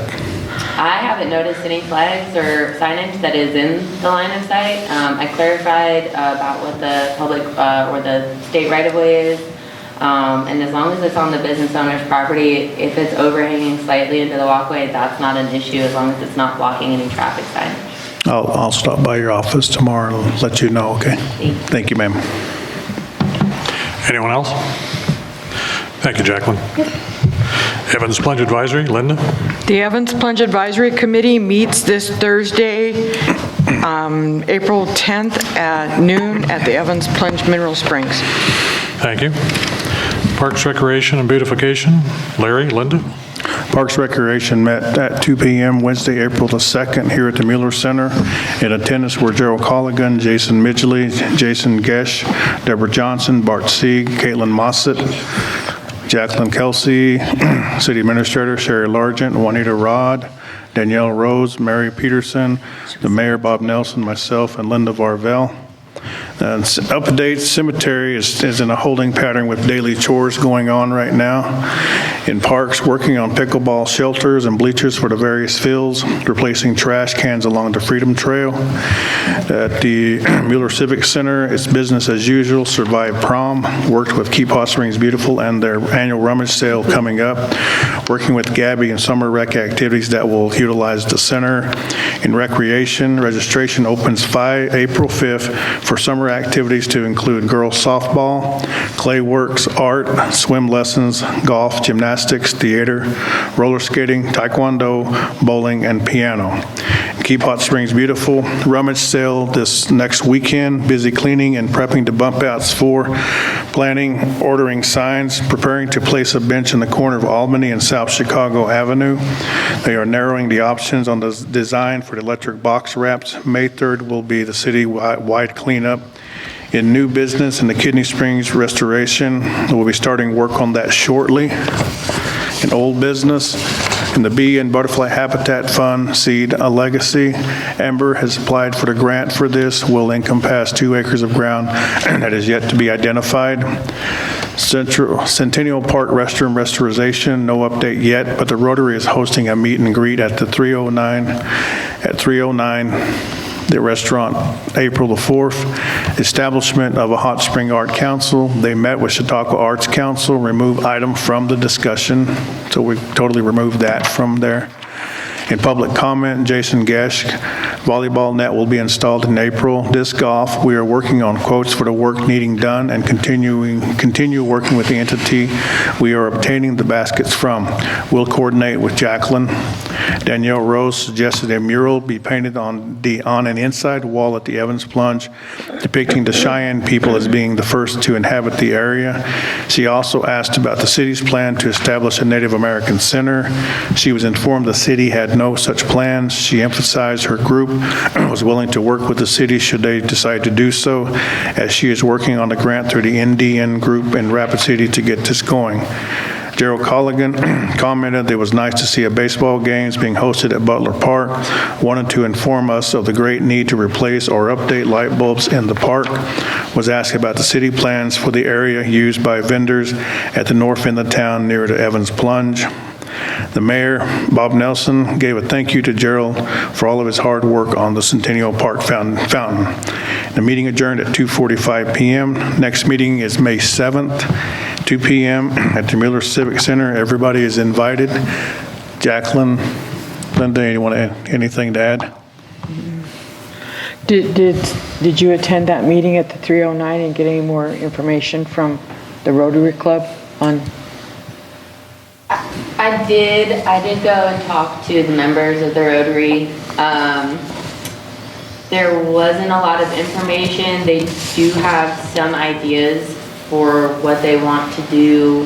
J: I haven't noticed any flags or signage that is in the line of sight. I clarified about what the public or the state right-of-way is. And as long as it's on the business owner's property, if it's overhanging slightly into the walkway, that's not an issue as long as it's not blocking any traffic signage.
C: I'll stop by your office tomorrow and let you know, okay? Thank you, ma'am.
A: Anyone else? Thank you, Jacqueline. Evans Plunge Advisory, Linda?
D: The Evans Plunge Advisory Committee meets this Thursday, April 10th at noon at the Evans Plunge Mineral Springs.
A: Thank you. Parks, Recreation, and Beautification, Larry, Linda?
C: Parks Recreation met at 2 p.m. Wednesday, April the 2nd, here at the Mueller Center. In attendance were Gerald Colligan, Jason Midgley, Jason Gesh, Deborah Johnson, Bart Sieg, Caitlin Mossett, Jacqueline Kelsey, City Administrator Sherry Largent, Juanita Rod, Danielle Rose, Mary Peterson, the Mayor Bob Nelson, myself, and Linda Varvel. And Update Cemetery is in a holding pattern with daily chores going on right now. In parks, working on pickleball shelters and bleachers for the various fields, replacing trash cans along the Freedom Trail. At the Mueller Civic Center, it's business as usual, survive prom, worked with Keep Hot Springs Beautiful and their annual rummage sale coming up, working with Gabby and summer rec activities that will utilize the center. In recreation, registration opens April 5th for summer activities to include girls softball, clay works, art, swim lessons, golf, gymnastics, theater, roller skating, taekwondo, bowling, and piano. Keep Hot Springs Beautiful rummage sale this next weekend, busy cleaning and prepping the bump outs for planning, ordering signs, preparing to place a bench in the corner of Albany and South Chicago Avenue. They are narrowing the options on the design for the electric box wraps. May 3rd will be the city-wide cleanup. In new business in the Kidney Springs restoration, we'll be starting work on that shortly. In old business, in the Bee and Butterfly Habitat Fund, Seed a Legacy, Ember has applied for the grant for this, will encompass 2 acres of ground that is yet to be identified. Centennial Park restroom restoration, no update yet, but the Rotary is hosting a meet and greet at the 309 the restaurant, April the 4th. Establishment of a Hot Spring Art Council. They met with Chautauqua Arts Council, remove item from the discussion. So we totally removed that from there. In public comment, Jason Gesh, volleyball net will be installed in April. Disc golf, we are working on quotes for the work needing done and continue working with the entity we are obtaining the baskets from. We'll coordinate with Jacqueline. Danielle Rose suggested a mural be painted on an inside wall at the Evans Plunge, depicting the Cheyenne people as being the first to inhabit the area. She also asked about the city's plan to establish a Native American center. She was informed the city had no such plans. She emphasized her group was willing to work with the city should they decide to do so, as she is working on a grant through the NDN group in Rapid City to get this going. Gerald Colligan commented it was nice to see a baseball games being hosted at Butler Park, wanted to inform us of the great need to replace or update light bulbs in the park, was asked about the city plans for the area used by vendors at the north end of town near the Evans Plunge. The mayor, Bob Nelson, gave a thank you to Gerald for all of his hard work on the Centennial Park fountain. The meeting adjourned at 2:45 p.m. Next meeting is May 7th, 2 p.m. at the Mueller Civic Center. Everybody is invited. Jacqueline, Linda, anything to add?
D: Did you attend that meeting at the 309 and get any more information from the Rotary Club on?
J: I did go and talk to the members of the Rotary. There wasn't a lot of information. They do have some ideas for what they want to do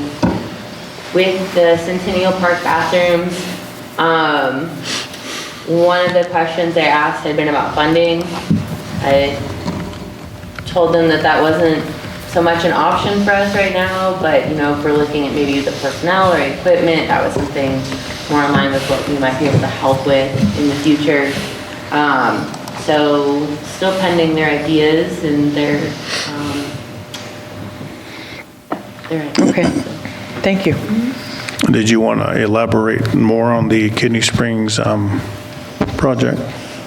J: with the Centennial Park bathrooms. One of the questions they asked had been about funding. I told them that wasn't so much an option for us right now, but if we're looking at maybe the personnel or equipment, that was something more in line with what we might be able to help with in the future. So still pending their ideas and their
D: Okay, thank you.
C: Did you want to elaborate more on the Kidney Springs project?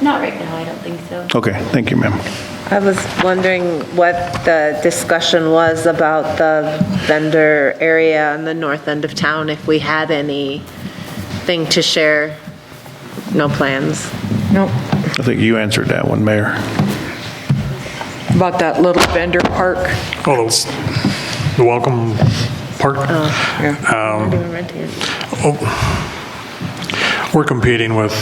J: Not right now, I don't think so.
C: Okay, thank you, ma'am.
G: I was wondering what the discussion was about the vendor area on the north end of town, if we had anything to share. No plans.
D: Nope.
C: I think you answered that one, Mayor.
D: About that little vendor park?
A: Oh, the Welcome Park? We're competing with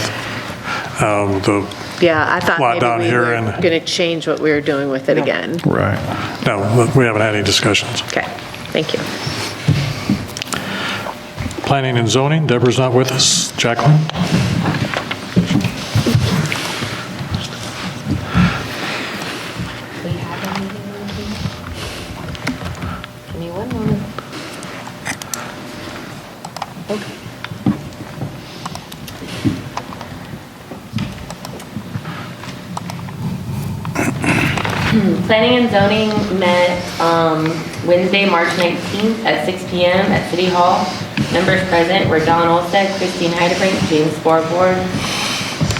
A: the
G: Yeah, I thought
A: lot down
G: maybe we
A: here
G: were
A: and-
G: going to change what we were doing with it again.
C: Right.
A: No, we haven't had any discussions.
G: Okay, thank you.
A: Planning and zoning, Deborah's not with us. Jacqueline?
J: We have anything? Give me one moment. Okay. Planning and zoning met Wednesday, March 19th at 6 p.m. at City Hall. Members present were Don Olstad, Christine Heidebrink, James Borboard,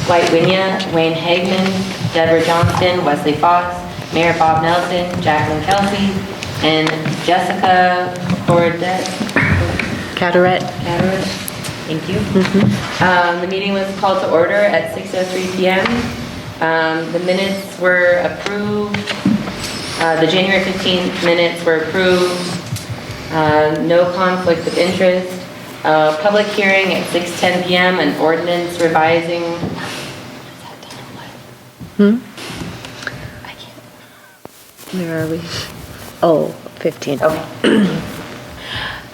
J: Dwight Winya, Wayne Hagman, Deborah Johnston, Wesley Fox, Mayor Bob Nelson, Jacqueline Kelsey, and Jessica
G: Cataret.
J: Thank you. The meeting was called to order at 6:03 p.m. The minutes were approved. The January 15th minutes were approved. No conflict of interest. Public hearing at 6:10 p.m. An ordinance revising.
G: Where are we? Oh, 15.
J: Okay.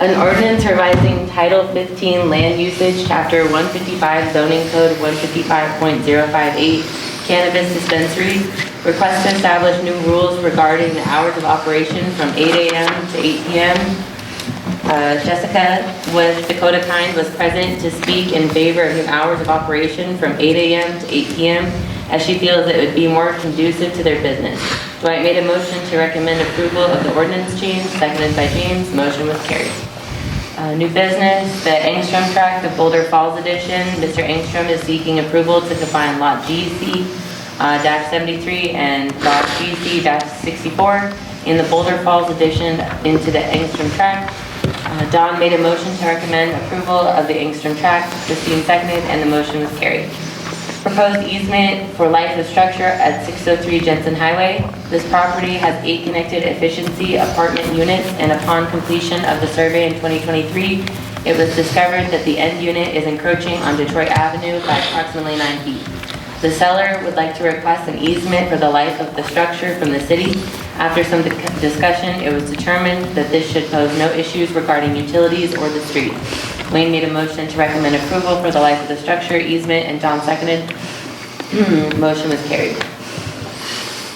J: An ordinance revising Title 15 Land Usage, Chapter 155, Zoning Code 155.058, Cannabis Dispensary. Request to establish new rules regarding the hours of operation from 8 a.m. to 8 p.m. Jessica with Dakota Kind was present to speak in favor of new hours of operation from 8 a.m. to 8 p.m. as she feels it would be more conducive to their business. Dwight made a motion to recommend approval of the ordinance change, seconded by James. Motion was carried. New business, the Engstrom tract of Boulder Falls Edition. Mr. Engstrom is seeking approval to combine Lot GC-73 and Lot GC-64 in the Boulder Falls Edition into the Engstrom tract. Don made a motion to recommend approval of the Engstrom tract. Christine seconded, and the motion was carried. Proposed easement for life of structure at 603 Jensen Highway. This property has 8 connected efficiency apartment units, and upon completion of the survey in 2023, it was discovered that the end unit is encroaching on Detroit Avenue by approximately 9 feet. The seller would like to request an easement for the life of the structure from the city. After some discussion, it was determined that this should pose no issues regarding utilities or the street. Wayne made a motion to recommend approval for the life of the structure easement, and John seconded. Motion was carried.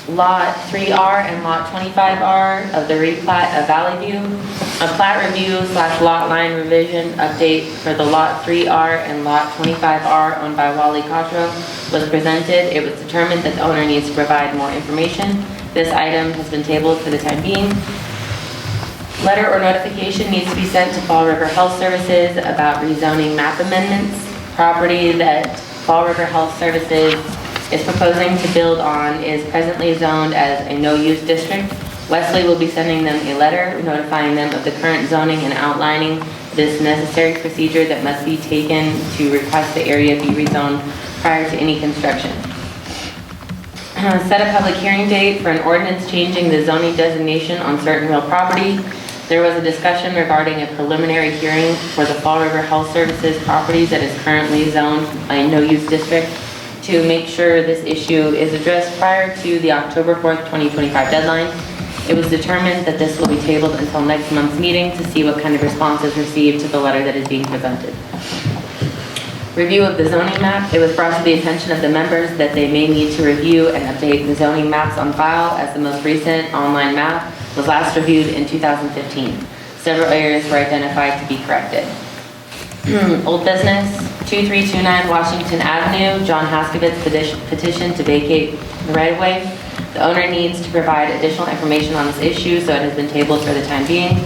J: Lot 3R and Lot 25R of the replat of Valley View. A plat review / lot line revision update for the Lot 3R and Lot 25R owned by Wally Cottrell was presented. It was determined that the owner needs to provide more information. This item has been tabled for the time being. Letter or notification needs to be sent to Fall River Health Services about rezoning map amendments. Property that Fall River Health Services is proposing to build on is presently zoned as a no-use district. Wesley will be sending them a letter notifying them of the current zoning and outlining this necessary procedure that must be taken to request the area be rezoned prior to any construction. Set a public hearing date for an ordinance changing the zoning designation on certain real property. There was a discussion regarding a preliminary hearing for the Fall River Health Services properties that is currently zoned a no-use district to make sure this issue is addressed prior to the October 4th, 2025 deadline. It was determined that this will be tabled until next month's meeting to see what kind of response is received to the letter that is being presented. Review of the zoning map. It was brought to the attention of the members that they may need to review and update the zoning maps on file, as the most recent online map was last reviewed in 2015. Several areas were identified to be corrected. Old business, 2329 Washington Avenue, John Haskevitz petition to vacate the right-of-way. The owner needs to provide additional information on this issue, so it has been tabled for the time being.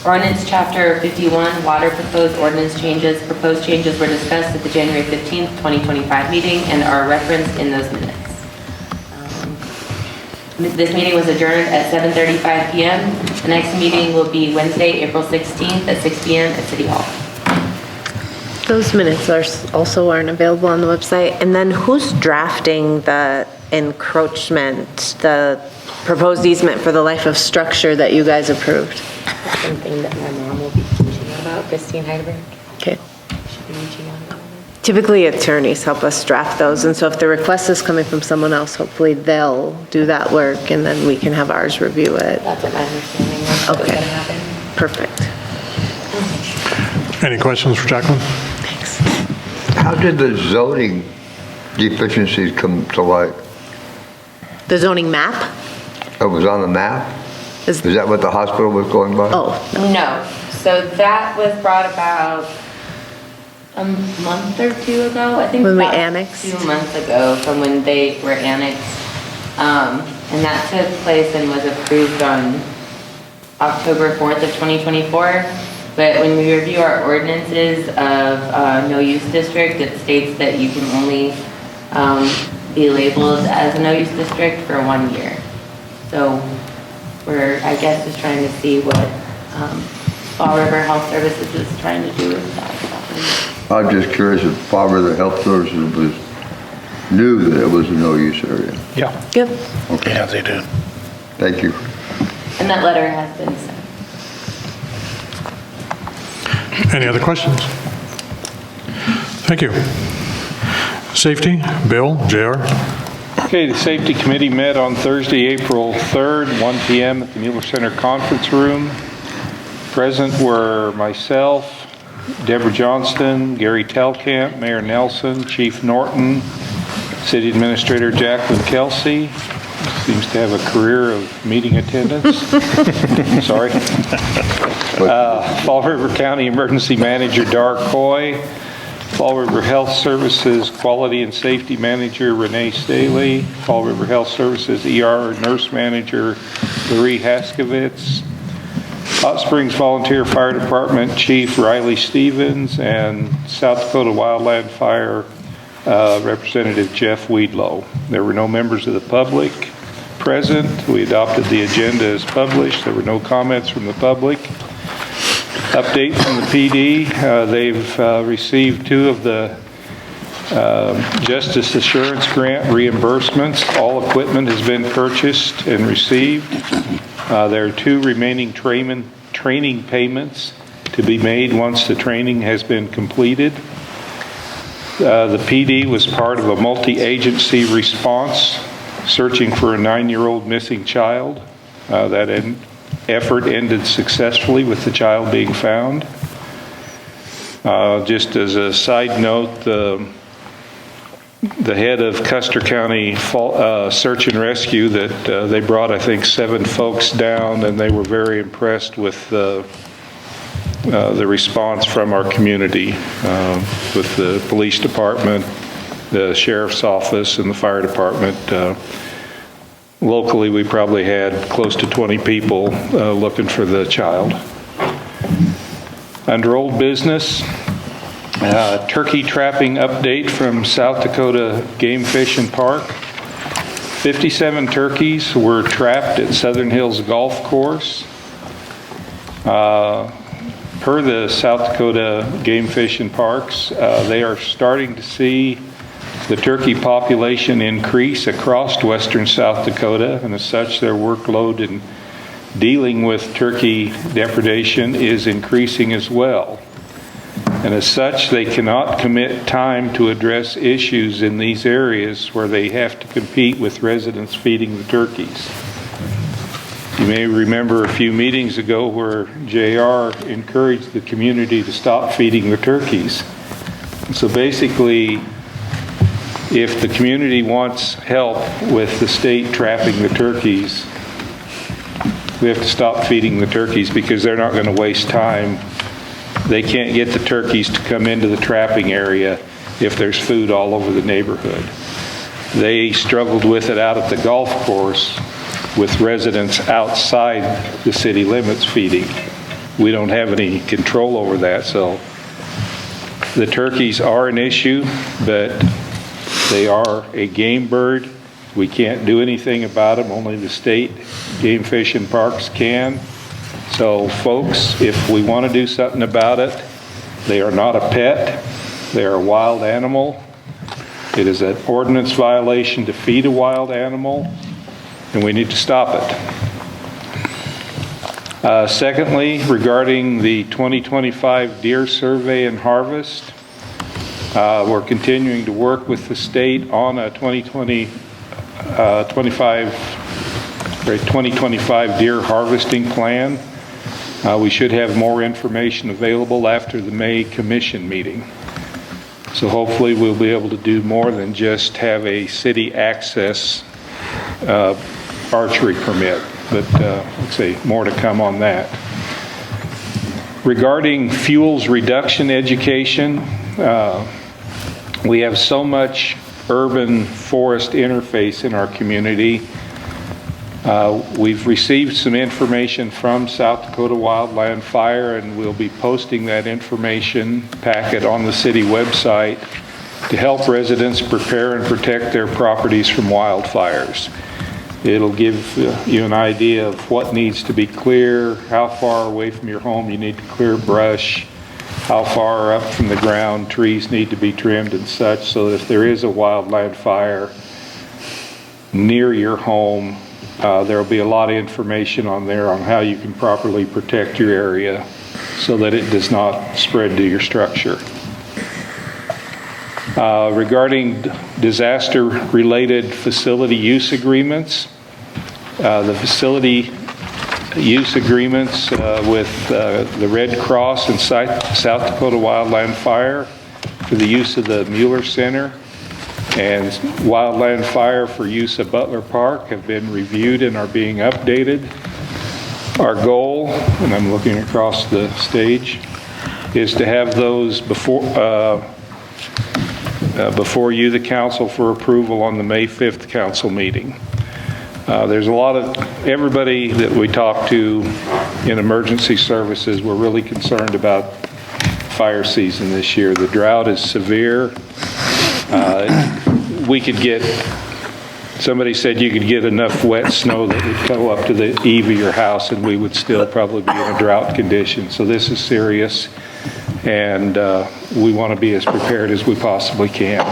J: Ordinance Chapter 51, Water Proposed Ordinance Changes. Proposed changes were discussed at the January 15th, 2025 meeting and are referenced in those minutes. This meeting was adjourned at 7:35 p.m. The next meeting will be Wednesday, April 16th at 6 p.m. at City Hall.
G: Those minutes also aren't available on the website. And then who's drafting the encroachment, the proposed easement for the life of structure that you guys approved?
J: Something that my mom will be teaching about, Christine Heidelberg.
G: Okay.
J: She'll be reaching out about it.
G: Typically, attorneys help us draft those, and so if the request is coming from someone else, hopefully they'll do that work, and then we can have ours review it.
J: That's what my understanding was. That was
G: Okay.
J: gonna happen.
G: Perfect.
A: Any questions for Jacqueline?
G: Thanks.
M: How did the zoning deficiencies come to light?
G: The zoning map?
M: It was on the map?
G: Is
M: that what the hospital was going by?
G: Oh,
J: No, so that was brought about a month or two ago, I think.
G: When we
J: about
G: annexed?
J: 2 months ago from when they were annexed. And that took place and was approved on October 4th of 2024. But when we review our ordinances of no-use district, it states that you can only be labeled as a no-use district for 1 year. So we're, I guess, just trying to see what Fall River Health Services is trying to do with that property.
M: I'm just curious if Fall River Health Services knew that it was a no-use area.
F: Yeah.
G: Yep.
M: Okay.
F: Yeah, they do.
M: Thank you.
J: And that letter has been sent.
A: Any other questions? Thank you. Safety, Bill, JR.
E: Okay, the Safety Committee met on Thursday, April 3rd, 1 p.m. at the Mueller Center Conference Room. Present were myself, Deborah Johnston, Gary Telkamp, Mayor Nelson, Chief Norton, City Administrator Jacqueline Kelsey. Seems to have a career of meeting attendance. Sorry. Fall River County Emergency Manager Dar Coy, Fall River Health Services Quality and Safety Manager Renee Staley, Fall River Health Services ER Nurse Manager Marie Haskevitz, Hot Springs Volunteer Fire Department Chief Riley Stevens, and South Dakota Wildland Fire Representative Jeff Weedlow. There were no members of the public present. We adopted the agenda as published. There were no comments from the public. Update from the PD. They've received 2 of the Justice Assurance Grant reimbursements. All equipment has been purchased and received. There are 2 remaining training payments to be made once the training has been completed. The PD was part of a multi-agency response searching for a 9-year-old missing child. That effort ended successfully with the child being found. Just as a side note, the head of Custer County Search and Rescue, that they brought, I think, 7 folks down, and they were very impressed with the response from our community, with the police department, the sheriff's office, and the fire department. Locally, we probably had close to 20 people looking for the child. Under old business, turkey trapping update from South Dakota Game Fish and Park. 57 turkeys were trapped at Southern Hills Golf Course. Per the South Dakota Game Fish and Parks, they are starting to see the turkey population increase across western South Dakota, and as such, their workload in dealing with turkey depredation is increasing as well. And as such, they cannot commit time to address issues in these areas where they have to compete with residents feeding the turkeys. You may remember a few meetings ago where JR encouraged the community to stop feeding the turkeys. So basically, if the community wants help with the state trapping the turkeys, we have to stop feeding the turkeys because they're not going to waste time. They can't get the turkeys to come into the trapping area if there's food all over the neighborhood. They struggled with it out at the golf course with residents outside the city limits feeding. We don't have any control over that, so the turkeys are an issue, but they are a game bird. We can't do anything about them. Only the state Game Fish and Parks can. So folks, if we want to do something about it, they are not a pet. They are a wild animal. It is an ordinance violation to feed a wild animal, and we need to stop it. Secondly, regarding the 2025 deer survey and harvest, we're continuing to work with the state on a 2025 deer harvesting plan. We should have more information available after the May commission meeting. So hopefully we'll be able to do more than just have a city access archery permit, but let's say more to come on that. Regarding fuels reduction education, we have so much urban forest interface in our community. We've received some information from South Dakota Wildland Fire, and we'll be posting that information packet on the city website to help residents prepare and protect their properties from wildfires. It'll give you an idea of what needs to be clear, how far away from your home you need to clear brush, how far up from the ground trees need to be trimmed and such, so that if there is a wildland fire near your home, there will be a lot of information on there on how you can properly protect your area so that it does not spread to your structure. Regarding disaster-related facility use agreements, the facility use agreements with the Red Cross and South Dakota Wildland Fire for the use of the Mueller Center and Wildland Fire for use of Butler Park have been reviewed and are being updated. Our goal, and I'm looking across the stage, is to have those before you, the council, for approval on the May 5th council meeting. There's a lot of, everybody that we talk to in emergency services, we're really concerned about fire season this year. The drought is severe. We could get, somebody said you could get enough wet snow that would go up to the eave of your house and we would still probably be in a drought condition. So this is serious, and we want to be as prepared as we possibly can.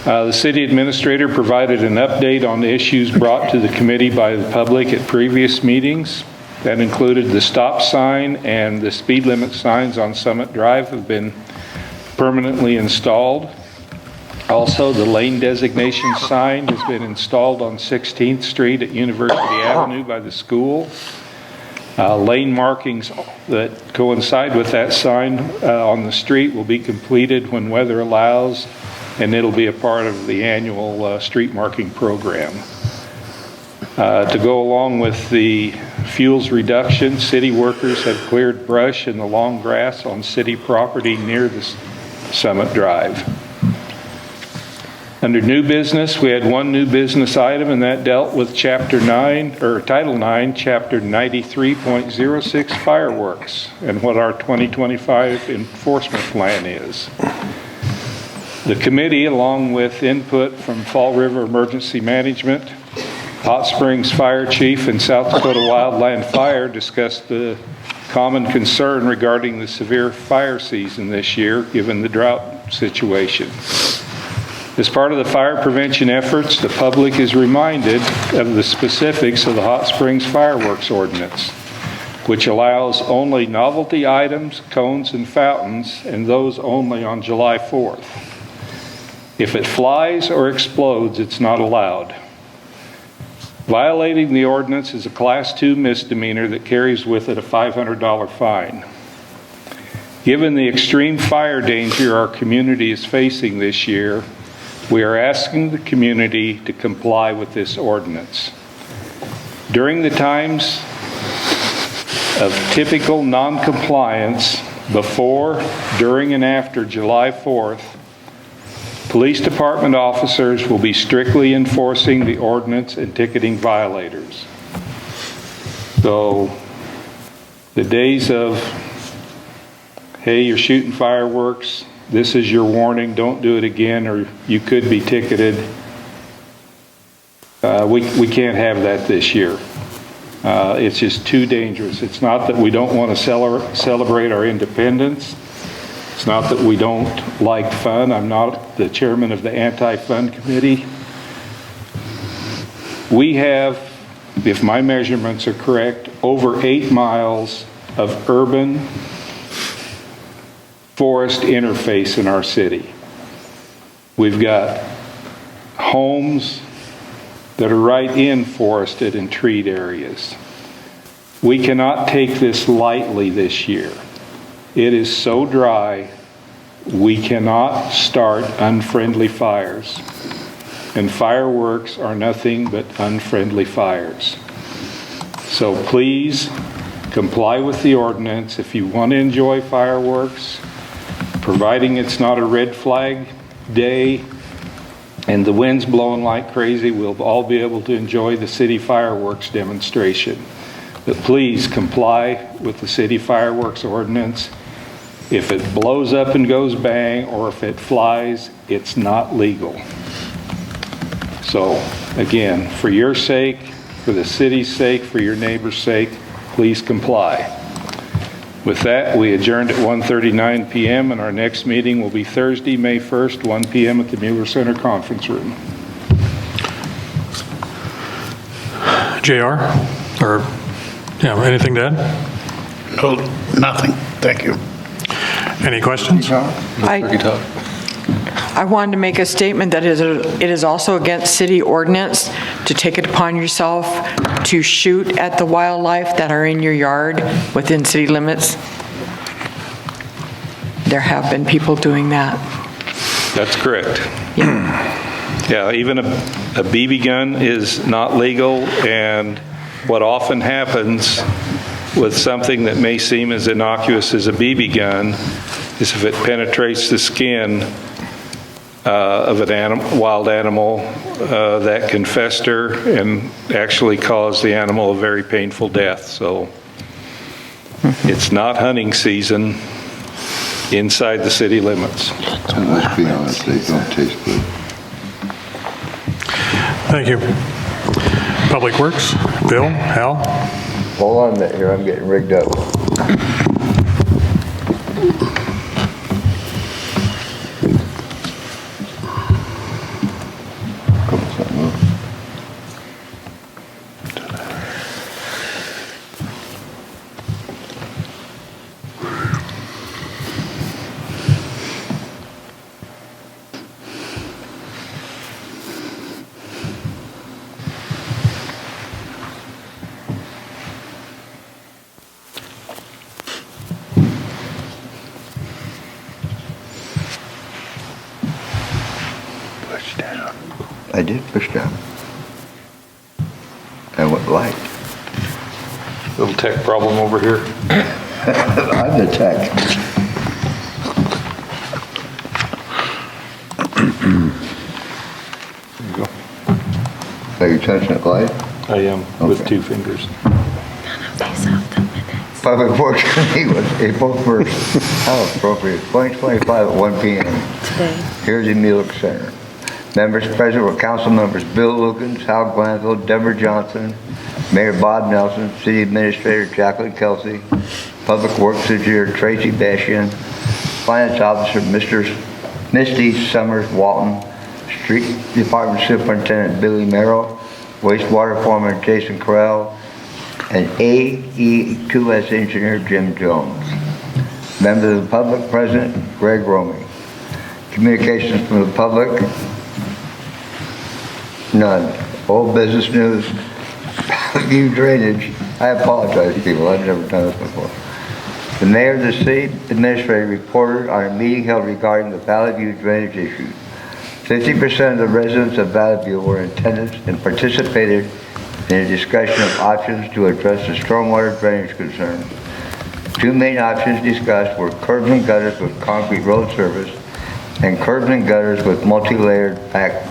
E: The city administrator provided an update on the issues brought to the committee by the public at previous meetings. That included the stop sign and the speed limit signs on Summit Drive have been permanently installed. Also, the lane designation sign has been installed on 16th Street at University Avenue by the school. Lane markings that coincide with that sign on the street will be completed when weather allows, and it'll be a part of the annual street marking program. To go along with the fuels reduction, city workers have cleared brush and the long grass on city property near the Summit Drive. Under new business, we had one new business item, and that dealt with Title 9, Chapter 93.06 fireworks, and what our 2025 enforcement plan is. The committee, along with input from Fall River Emergency Management, Hot Springs Fire Chief, and South Dakota Wildland Fire, discussed the common concern regarding the severe fire season this year, given the drought situation. As part of the fire prevention efforts, the public is reminded of the specifics of the Hot Springs Fireworks Ordinance, which allows only novelty items, cones, and fountains, and those only on July 4th. If it flies or explodes, it's not allowed. Violating the ordinance is a Class 2 misdemeanor that carries with it a $500 fine. Given the extreme fire danger our community is facing this year, we are asking the community to comply with this ordinance. During the times of typical non-compliance before, during, and after July 4th, police department officers will be strictly enforcing the ordinance and ticketing violators. So the days of, hey, you're shooting fireworks, this is your warning, don't do it again, or you could be ticketed. We can't have that this year. It's just too dangerous. It's not that we don't want to celebrate our independence. It's not that we don't like fun. I'm not the chairman of the anti-fun committee. We have, if my measurements are correct, over 8 miles of urban forest interface in our city. We've got homes that are right in forested and treed areas. We cannot take this lightly this year. It is so dry, we cannot start unfriendly fires. And fireworks are nothing but unfriendly fires. So please comply with the ordinance. If you want to enjoy fireworks, providing it's not a red flag day and the wind's blowing like crazy, we'll all be able to enjoy the city fireworks demonstration. But please comply with the city fireworks ordinance. If it blows up and goes bang, or if it flies, it's not legal. So again, for your sake, for the city's sake, for your neighbor's sake, please comply. With that, we adjourned at 1:39 p.m. and our next meeting will be Thursday, May 1st, 1 p.m. at the Mueller Center Conference Room.
A: JR, anything to add?
F: No, nothing. Thank you.
A: Any questions?
D: I wanted to make a statement that it is also against city ordinance to take it upon yourself to shoot at the wildlife that are in your yard within city limits. There have been people doing that.
E: That's correct. Yeah, even a BB gun is not legal, and what often happens with something that may seem as innocuous as a BB gun is if it penetrates the skin of an wild animal, that can fester and actually cause the animal a very painful death. So it's not hunting season inside the city limits.
M: And let's be honest, they don't taste good.
A: Thank you. Public Works, Bill, Hal?
M: Hold on a minute here, I'm getting rigged up. I did push down. I went light.
E: Little tech problem over here.
M: I'm the tech. Are you touching it live?
E: I am, with 2 fingers.
M: Public Works Committee was April 1st. How appropriate, 2025 at 1 p.m.
G: Today.
M: Here's the Mulek Center. Members present were council members Bill Lukens, Hal Glanville, Deborah Johnson, Mayor Bob Nelson, City Administrator Jacqueline Kelsey, Public Works Engineer Tracy Bashian, Finance Officer Misty Summers Walton, Street Department Superintendent Billy Merrill, Wastewater Foreman Jason Correll, and AE2S Engineer Jim Jones. Members of the public present, Greg Romey. Communications from the public, none. Old business news, View drainage. I apologize, people, I've never done this before. The mayor of the city administrator reported on a meeting held regarding the Valley View drainage issue. 50% of the residents of Valley View were in attendance and participated in a discussion of options to address the stormwater drainage concerns. 2 main options discussed were curbs and gutters with concrete road service and curbs and gutters with multi-layered packed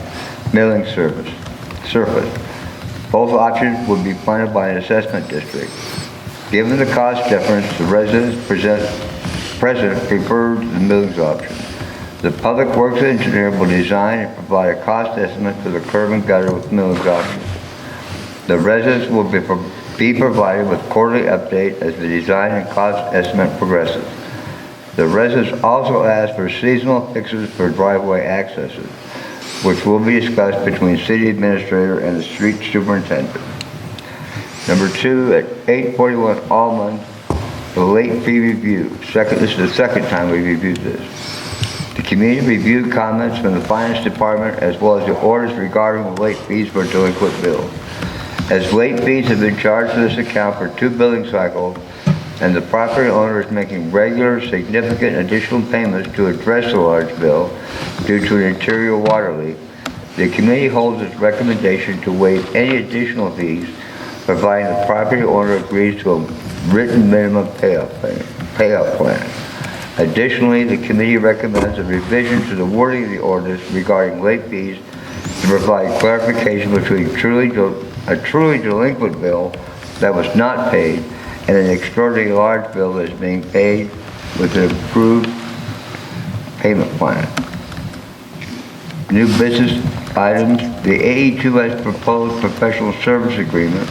M: milling surface. Both options would be funded by an assessment district. Given the cost difference, the residents present preferred the millings option. The Public Works engineer will design and provide a cost estimate for the curb and gutter with millings option. The residents will be provided with quarterly update as the design and cost estimate progresses. The residents also asked for seasonal fixes for driveway accesses, which will be discussed between city administrator and the street superintendent. Number 2, at 841 Almond, the late fee review. This is the second time we reviewed this. The community reviewed comments from the finance department as well as the orders regarding the late fees for delinquent bills. As late fees have been charged to this account for 2 billing cycles, and the property owner is making regular, significant additional payments to address the large bill due to an interior water leak, the committee holds its recommendation to waive any additional fees, providing the property owner agrees to a written minimum payout plan. Additionally, the committee recommends a revision to the wording of the ordinance regarding late fees to provide clarification between a truly delinquent bill that was not paid and an extraordinarily large bill that is being paid with an approved payment plan. New business items, the AE2S proposed professional service agreement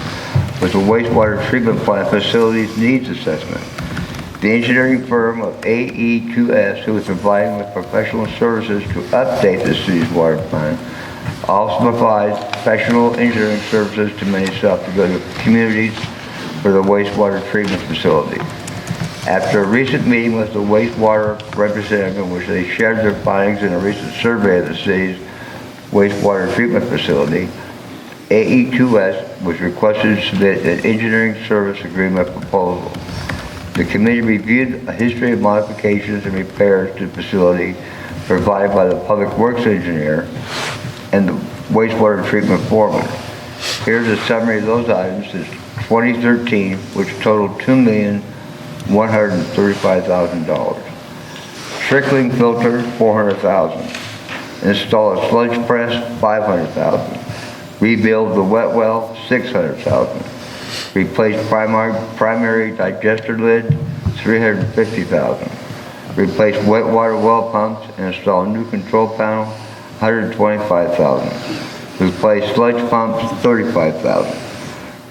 M: with the wastewater treatment plant facilities needs assessment. The engineering firm of AE2S, who is providing with professional services to update the city's water plant, also provides professional engineering services to many South Dakota communities for the wastewater treatment facility. After a recent meeting with the wastewater representative in which they shared their findings in a recent survey of the city's wastewater treatment facility, AE2S was requested to submit an engineering service agreement proposal. The committee reviewed a history of modifications and repairs to the facility provided by the Public Works engineer and the wastewater treatment foreman. Here's a summary of those items since 2013, which totaled $2,135,000. Trickling filter, $400,000. Install a sludge press, $500,000. Rebuild the wet well, $600,000. Replace primary digester lid, $350,000. Replace wet water well pumps and install a new control panel, $125,000. Replace sludge pumps, $35,000.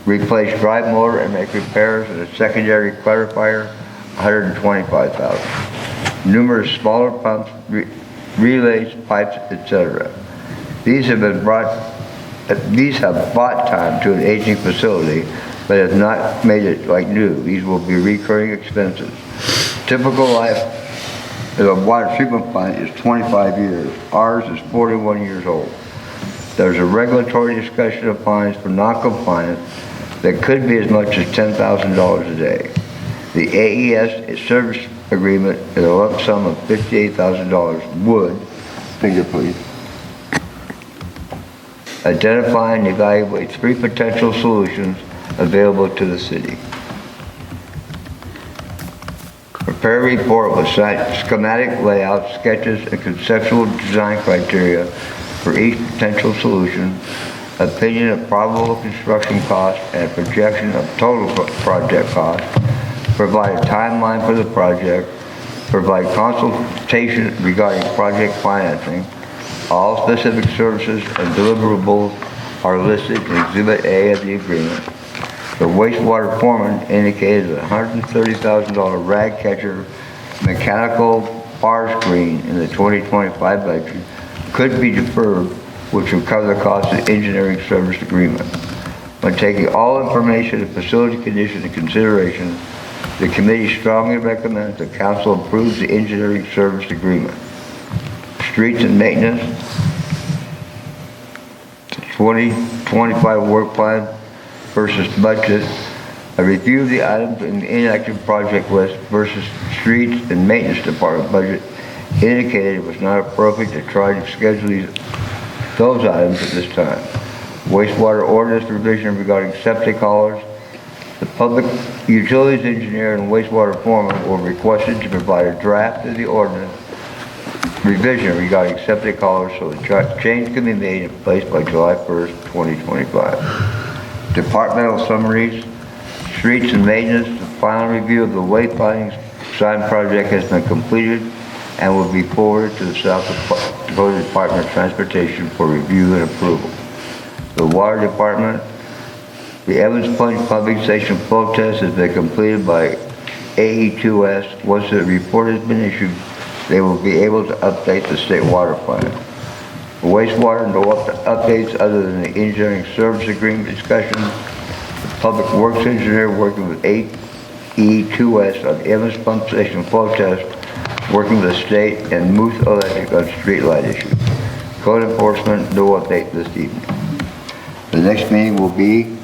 M: Replace drive motor and make repairs at a secondary clarifier, $125,000. Numerous smaller pumps, relays, pipes, etc. These have bought time to an aging facility, but have not made it like new. These will be recurring expenses. Typical life of a water treatment plant is 25 years. Ours is 41 years old. There's a regulatory discussion of fines for non-compliance that could be as much as $10,000 a day. The AES service agreement at a lump sum of $58,000 would, finger please, identify and evaluate 3 potential solutions available to the city. Prepare a report with schematic layout, sketches, and conceptual design criteria for each potential solution. opinion of probable construction cost and projection of total project cost, provide a timeline for the project, provide consultation regarding project financing. All specific services and deliverables are listed in Exhibit A of the agreement. The wastewater foreman indicated a $130,000 rag catcher mechanical bar screen in the 2025 budget could be deferred, which will cover the cost of the engineering service agreement. When taking all information and facility conditions into consideration, the committee strongly recommends the council approves the engineering service agreement. Streets and maintenance, 2025 work plan versus budget. A review of the items in the inactive project list versus streets and maintenance department budget indicated it was not appropriate to try to schedule those items at this time. Wastewater ordinance revision regarding septic haulers. The public utilities engineer and wastewater foreman were requested to provide a draft of the ordinance revision regarding septic haulers so the change can be made in place by July 1st, 2025. Departmental summaries, streets and maintenance. The final review of the wayfinding sign project has been completed and will be forwarded to the South Dakota Department of Transportation for review and approval. The water department, the Evans Plunge Pumping Station flow test has been completed by AE2S. Once the report has been issued, they will be able to update the state water plan. The wastewater, no updates other than the engineering service agreement discussion. The public works engineer working with AE2S on the Evans Pump Station flow test, working with the state and Moose Electric on street light issues. Code enforcement, no update this evening. The next meeting will be,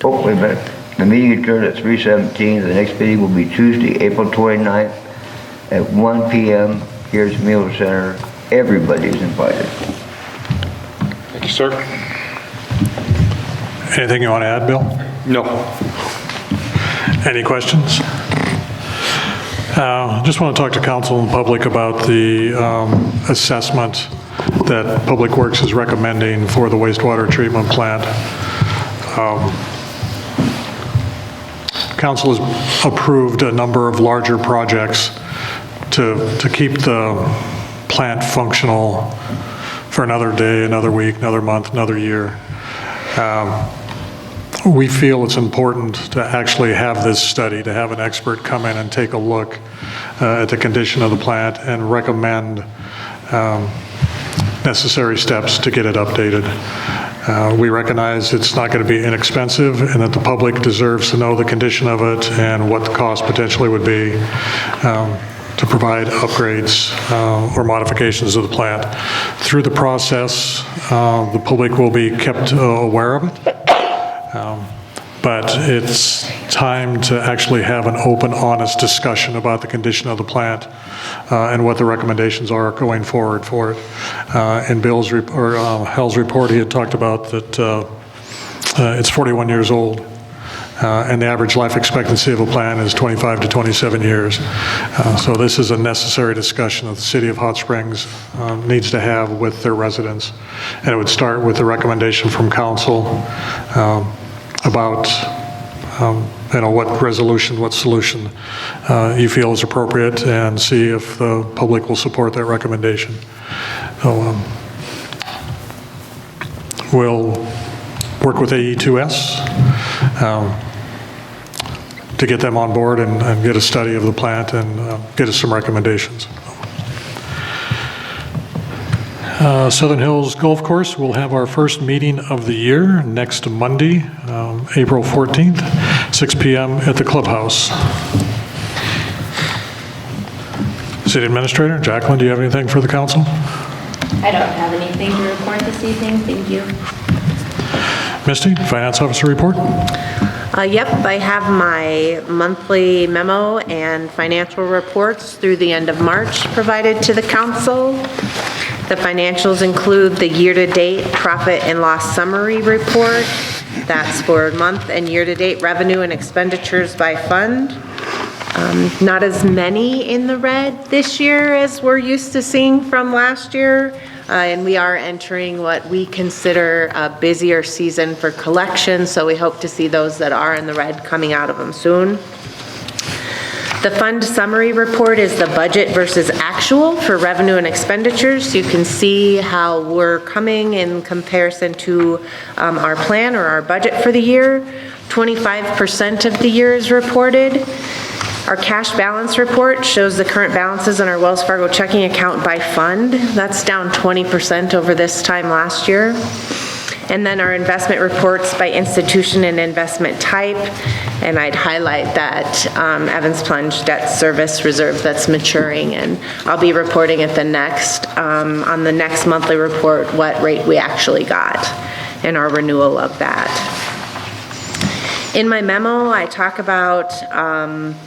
M: oh, wait a minute. The meeting adjourned at 3:17. The next meeting will be Tuesday, April 29th at 1 p.m. Here's Mueller Center. Everybody is invited.
E: Thank you, sir.
A: Anything you want to add, Bill?
E: No.
A: Any questions? Just want to talk to council and public about the assessment that Public Works is recommending for the wastewater treatment plant. Council has approved a number of larger projects to keep the plant functional for another day, another week, another month, another year. We feel it's important to actually have this study, to have an expert come in and take a look at the condition of the plant and recommend necessary steps to get it updated. We recognize it's not going to be inexpensive and that the public deserves to know the condition of it and what the cost potentially would be to provide upgrades or modifications of the plant. Through the process, the public will be kept aware of it. But it's time to actually have an open, honest discussion about the condition of the plant and what the recommendations are going forward for it. In Bill's or Hal's report, he had talked about that it's 41 years old. And the average life expectancy of a plant is 25 to 27 years. So this is a necessary discussion that the City of Hot Springs needs to have with their residents. And it would start with the recommendation from council about what resolution, what solution you feel is appropriate, and see if the public will support that recommendation. So we'll work with AE2S to get them on board and get a study of the plant and get us some recommendations. Southern Hills Golf Course will have our first meeting of the year next Monday, April 14th, 6 p.m. at the clubhouse. City Administrator, Jacqueline, do you have anything for the council?
J: I don't have anything to report this evening, thank you.
A: Misty, Finance Officer report?
G: Yep, I have my monthly memo and financial reports through the end of March provided to the council. The financials include the year-to-date profit and loss summary report. That's for month and year-to-date revenue and expenditures by fund. Not as many in the red this year as we're used to seeing from last year. And we are entering what we consider a busier season for collections, so we hope to see those that are in the red coming out of them soon. The fund summary report is the budget versus actual for revenue and expenditures. You can see how we're coming in comparison to our plan or our budget for the year. 25% of the year is reported. Our cash balance report shows the current balances in our Wells Fargo checking account by fund. That's down 20% over this time last year. And then our investment reports by institution and investment type. And I'd highlight that Evans Plunge debt service reserve that's maturing. And I'll be reporting at the next, on the next monthly report, what rate we actually got and our renewal of that. In my memo, I talk about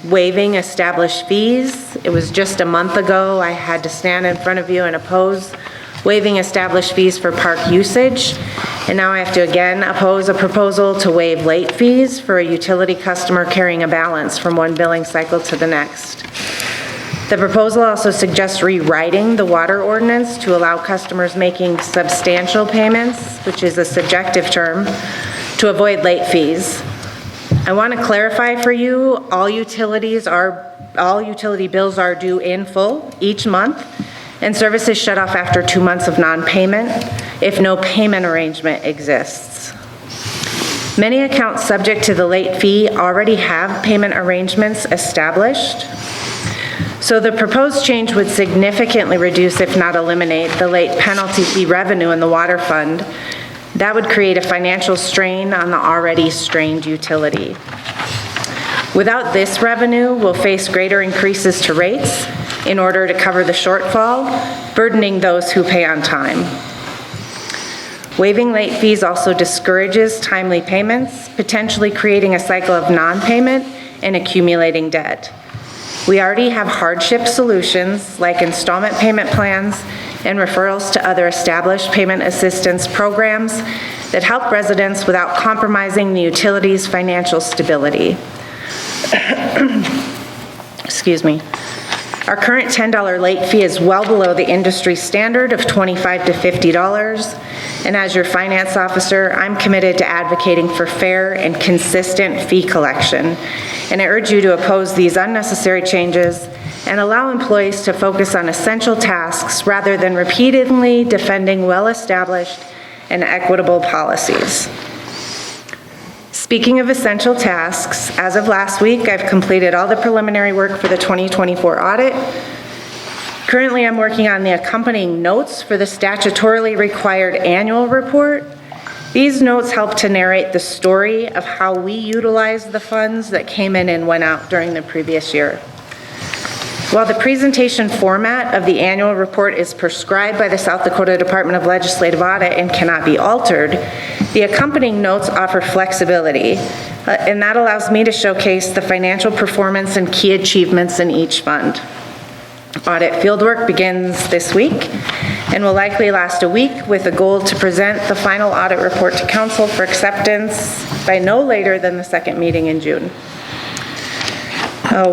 G: waiving established fees. It was just a month ago, I had to stand in front of you and oppose waiving established fees for park usage. And now I have to again oppose a proposal to waive late fees for a utility customer carrying a balance from one billing cycle to the next. The proposal also suggests rewriting the water ordinance to allow customers making substantial payments, which is a subjective term, to avoid late fees. I want to clarify for you, all utility bills are due in full each month, and service is shut off after 2 months of non-payment if no payment arrangement exists. Many accounts subject to the late fee already have payment arrangements established. So the proposed change would significantly reduce, if not eliminate, the late penalty fee revenue in the water fund. That would create a financial strain on the already strained utility. Without this revenue, we'll face greater increases to rates in order to cover the shortfall, burdening those who pay on time. Waiving late fees also discourages timely payments, potentially creating a cycle of non-payment and accumulating debt. We already have hardship solutions like installment payment plans and referrals to other established payment assistance programs that help residents without compromising the utility's financial stability. Excuse me. Our current $10 late fee is well below the industry standard of $25 to $50. And as your finance officer, I'm committed to advocating for fair and consistent fee collection. And I urge you to oppose these unnecessary changes and allow employees to focus on essential tasks rather than repeatedly defending well-established and equitable policies. Speaking of essential tasks, as of last week, I've completed all the preliminary work for the 2024 audit. Currently, I'm working on the accompanying notes for the statutorily required annual report. These notes help to narrate the story of how we utilized the funds that came in and went out during the previous year. While the presentation format of the annual report is prescribed by the South Dakota Department of Legislative Audit and cannot be altered, the accompanying notes offer flexibility, and that allows me to showcase the financial performance and key achievements in each fund. Audit fieldwork begins this week and will likely last a week with a goal to present the final audit report to council for acceptance by no later than the second meeting in June.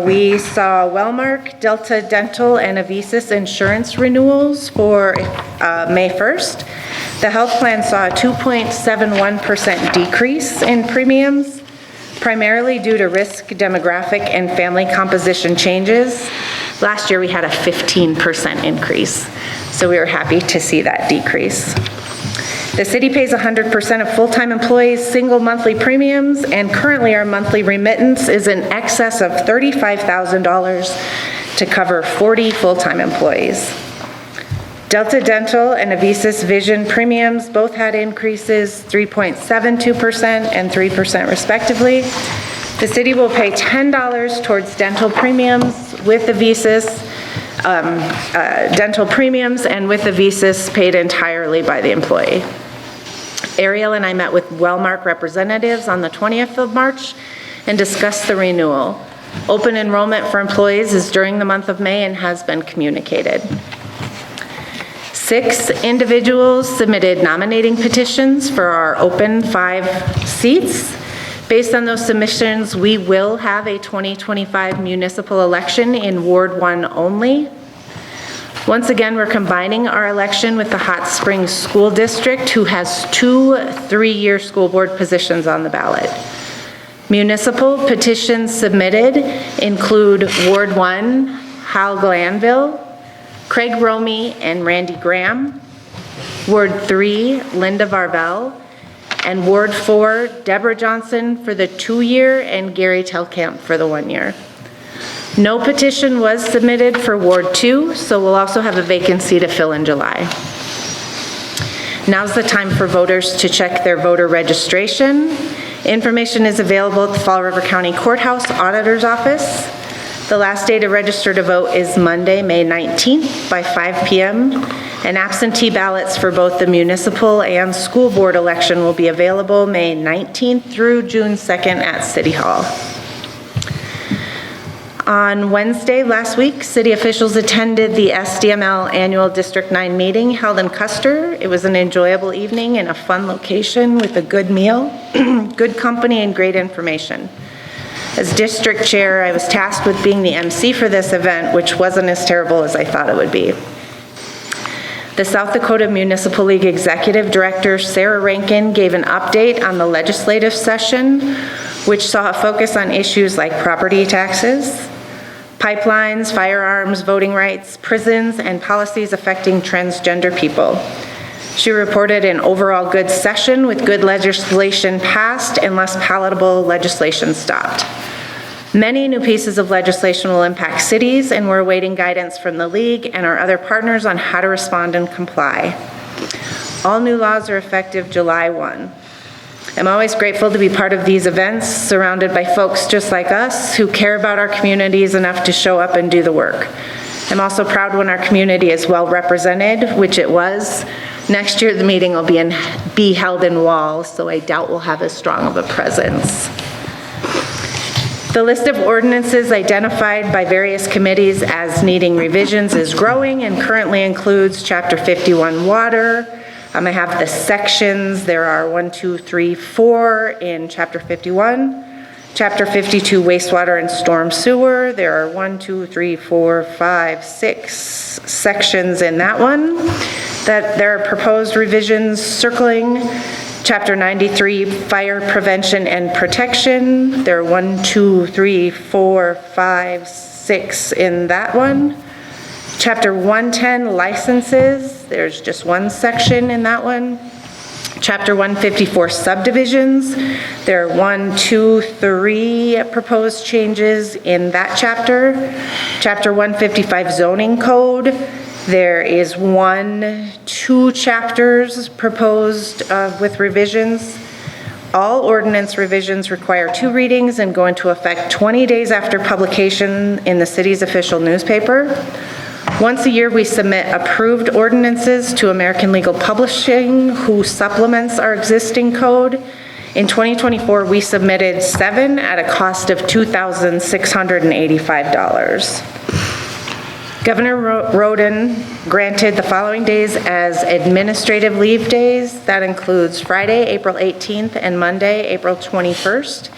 G: We saw Wellmark, Delta Dental, and Avisis insurance renewals for May 1st. The health plan saw a 2.71% decrease in premiums, primarily due to risk, demographic, and family composition changes. Last year we had a 15% increase, so we were happy to see that decrease. The city pays 100% of full-time employees' single monthly premiums, and currently our monthly remittance is in excess of $35,000 to cover 40 full-time employees. Delta Dental and Avisis Vision premiums both had increases 3.72% and 3% respectively. The city will pay $10 towards dental premiums with Avisis, dental premiums, and with Avisis paid entirely by the employee. Ariel and I met with Wellmark representatives on the 20th of March and discussed the renewal. Open enrollment for employees is during the month of May and has been communicated. 6 individuals submitted nominating petitions for our open 5 seats. Based on those submissions, we will have a 2025 municipal election in Ward 1 only. Once again, we're combining our election with the Hot Springs School District, who has 2 3-year school board positions on the ballot. Municipal petitions submitted include Ward 1, Hal Glanville, Craig Romey and Randy Graham, Ward 3, Linda Varvel, and Ward 4, Deborah Johnson for the 2-year and Gary Telkamp for the 1-year. No petition was submitted for Ward 2, so we'll also have a vacancy to fill in July. Now's the time for voters to check their voter registration. Information is available at the Fall River County Courthouse Auditor's Office. The last day to register to vote is Monday, May 19th by 5 p.m. And absentee ballots for both the municipal and school board election will be available May 19th through June 2nd at City Hall. On Wednesday last week, city officials attended the SDML Annual District 9 meeting held in Custer. It was an enjoyable evening in a fun location with a good meal, good company, and great information. As district chair, I was tasked with being the MC for this event, which wasn't as terrible as I thought it would be. The South Dakota Municipal League Executive Director, Sarah Rankin, gave an update on the legislative session, which saw a focus on issues like property taxes, pipelines, firearms, voting rights, prisons, and policies affecting transgender people. She reported an overall good session with good legislation passed and less palatable legislation stopped. Many new pieces of legislation will impact cities, and we're awaiting guidance from the league and our other partners on how to respond and comply. All new laws are effective July 1. I'm always grateful to be part of these events, surrounded by folks just like us who care about our communities enough to show up and do the work. I'm also proud when our community is well represented, which it was. Next year, the meeting will be held in Wall, so I doubt we'll have as strong of a presence. The list of ordinances identified by various committees as needing revisions is growing and currently includes Chapter 51 Water. I have the sections. There are 1, 2, 3, 4 in Chapter 51. Chapter 52 Wastewater and Storm Sewer. There are 1, 2, 3, 4, 5, 6 sections in that one. That there are proposed revisions circling Chapter 93 Fire Prevention and Protection. There are 1, 2, 3, 4, 5, 6 in that one. Chapter 110 Licenses. There's just one section in that one. Chapter 154 Subdivisions. There are 1, 2, 3 proposed changes in that chapter. Chapter 155 Zoning Code. There is 1, 2 chapters proposed with revisions. All ordinance revisions require 2 readings and go into effect 20 days after publication in the city's official newspaper. Once a year, we submit approved ordinances to American Legal Publishing, who supplements our existing code. In 2024, we submitted 7 at a cost of $2,685. Governor Roden granted the following days as administrative leave days. That includes Friday, April 18th, and Monday, April 21st,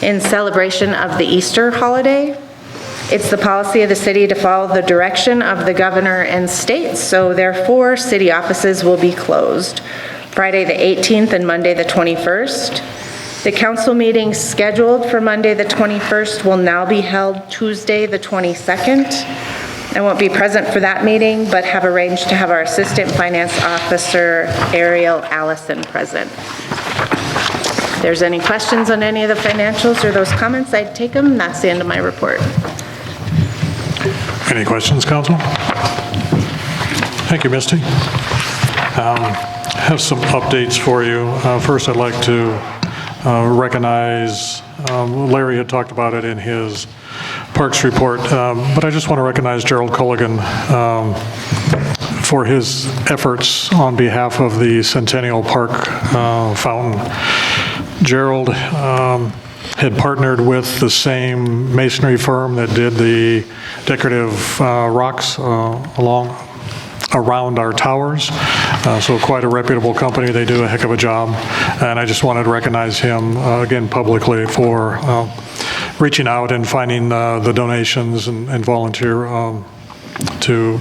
G: in celebration of the Easter holiday. It's the policy of the city to follow the direction of the governor and state, so therefore, city offices will be closed Friday the 18th and Monday the 21st. The council meeting scheduled for Monday the 21st will now be held Tuesday the 22nd. I won't be present for that meeting, but have arranged to have our Assistant Finance Officer, Ariel Allison, present. If there's any questions on any of the financials or those comments, I'd take them. That's the end of my report.
A: Any questions, council? Thank you, Misty. Have some updates for you. First, I'd like to recognize, Larry had talked about it in his Parks report, but I just want to recognize Gerald Culligan for his efforts on behalf of the Centennial Park fountain. Gerald had partnered with the same masonry firm that did the decorative rocks along around our towers. So quite a reputable company. They do a heck of a job. And I just wanted to recognize him again publicly for reaching out and finding the donations and volunteer to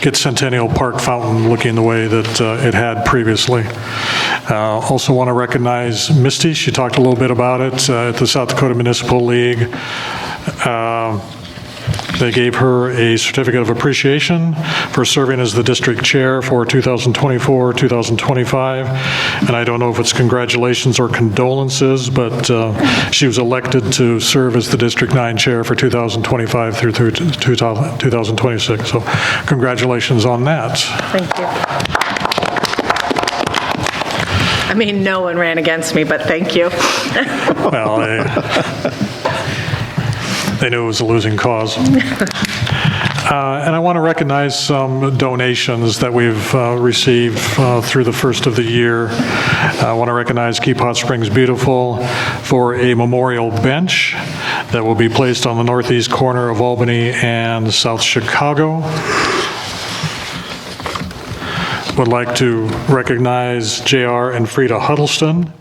A: get Centennial Park Fountain looking the way that it had previously. Also want to recognize Misty. She talked a little bit about it at the South Dakota Municipal League. They gave her a certificate of appreciation for serving as the district chair for 2024-2025. And I don't know if it's congratulations or condolences, but she was elected to serve as the District 9 chair for 2025 through 2026. So congratulations on that.
B: Thank you. I mean, no one ran against me, but thank you.
A: Well, they knew it was a losing cause. And I want to recognize some donations that we've received through the first of the year. I want to recognize Keep Hot Springs Beautiful for a memorial bench that will be placed on the northeast corner of Albany and South Chicago. Would like to recognize J.R. and Frida Huddleston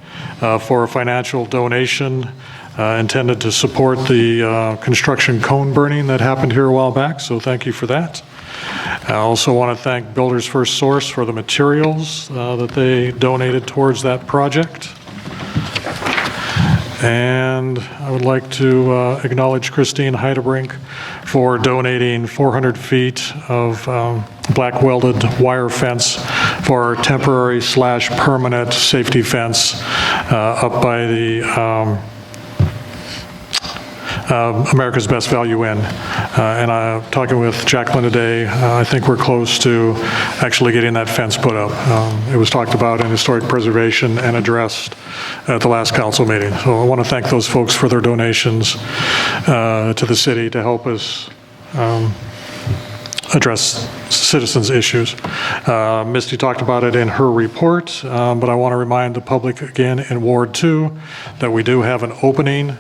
A: for a financial donation intended to support the construction cone burning that happened here a while back, so thank you for that. I also want to thank Builders First Source for the materials that they donated towards that project. And I would like to acknowledge Christine Heidebrink for donating 400 feet of black welded wire fence for our temporary / permanent safety fence up by the America's Best Value Inn. And I'm talking with Jacqueline today. I think we're close to actually getting that fence put up. It was talked about in historic preservation and addressed at the last council meeting. So I want to thank those folks for their donations to the city to help us address citizens' issues. Misty talked about it in her report, but I want to remind the public again in Ward 2 that we do have an opening.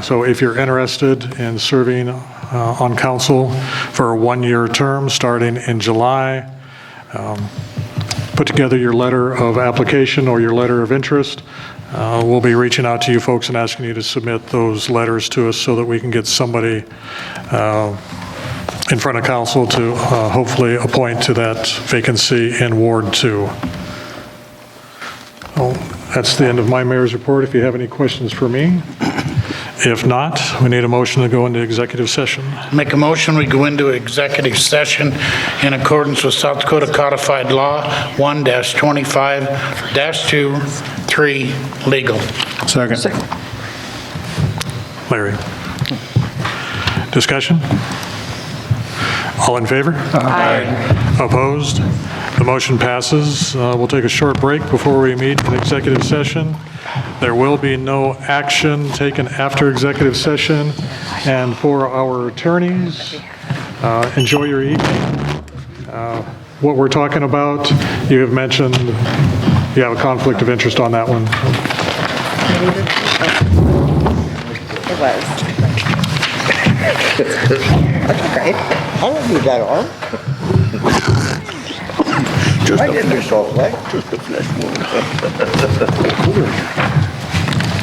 A: So if you're interested in serving on council for a one-year term starting in July, put together your letter of application or your letter of interest. We'll be reaching out to you folks and asking you to submit those letters to us so that we can get somebody in front of council to hopefully appoint to that vacancy in Ward 2. Well, that's the end of my mayor's report. If you have any questions for me. If not, we need a motion to go into executive session.
F: Make a motion, we go into executive session in accordance with South Dakota Codified Law 1-25-2-3, legal.
C: Second.
A: Larry. Discussion? All in favor? Aye. Opposed? The motion passes. We'll take a short break before we meet in executive session. There will be no action taken after executive session. And for our attorneys, enjoy your evening. What we're talking about, you have mentioned you have a conflict of interest on that one.
B: It was. That's great.
M: I don't need that arm. I did this all day.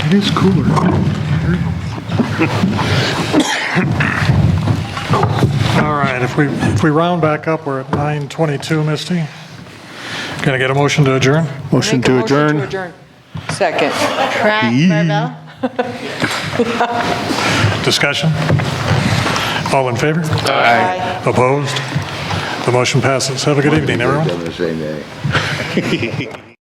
A: It is cooler. All right, if we round back up, we're at 9:22, Misty. Can I get a motion to adjourn?
C: Motion to adjourn.
D: Second.
A: Discussion? All in favor?
D: Aye.
A: Opposed? The motion passes. Have a good evening, everyone.
M: Done the same day.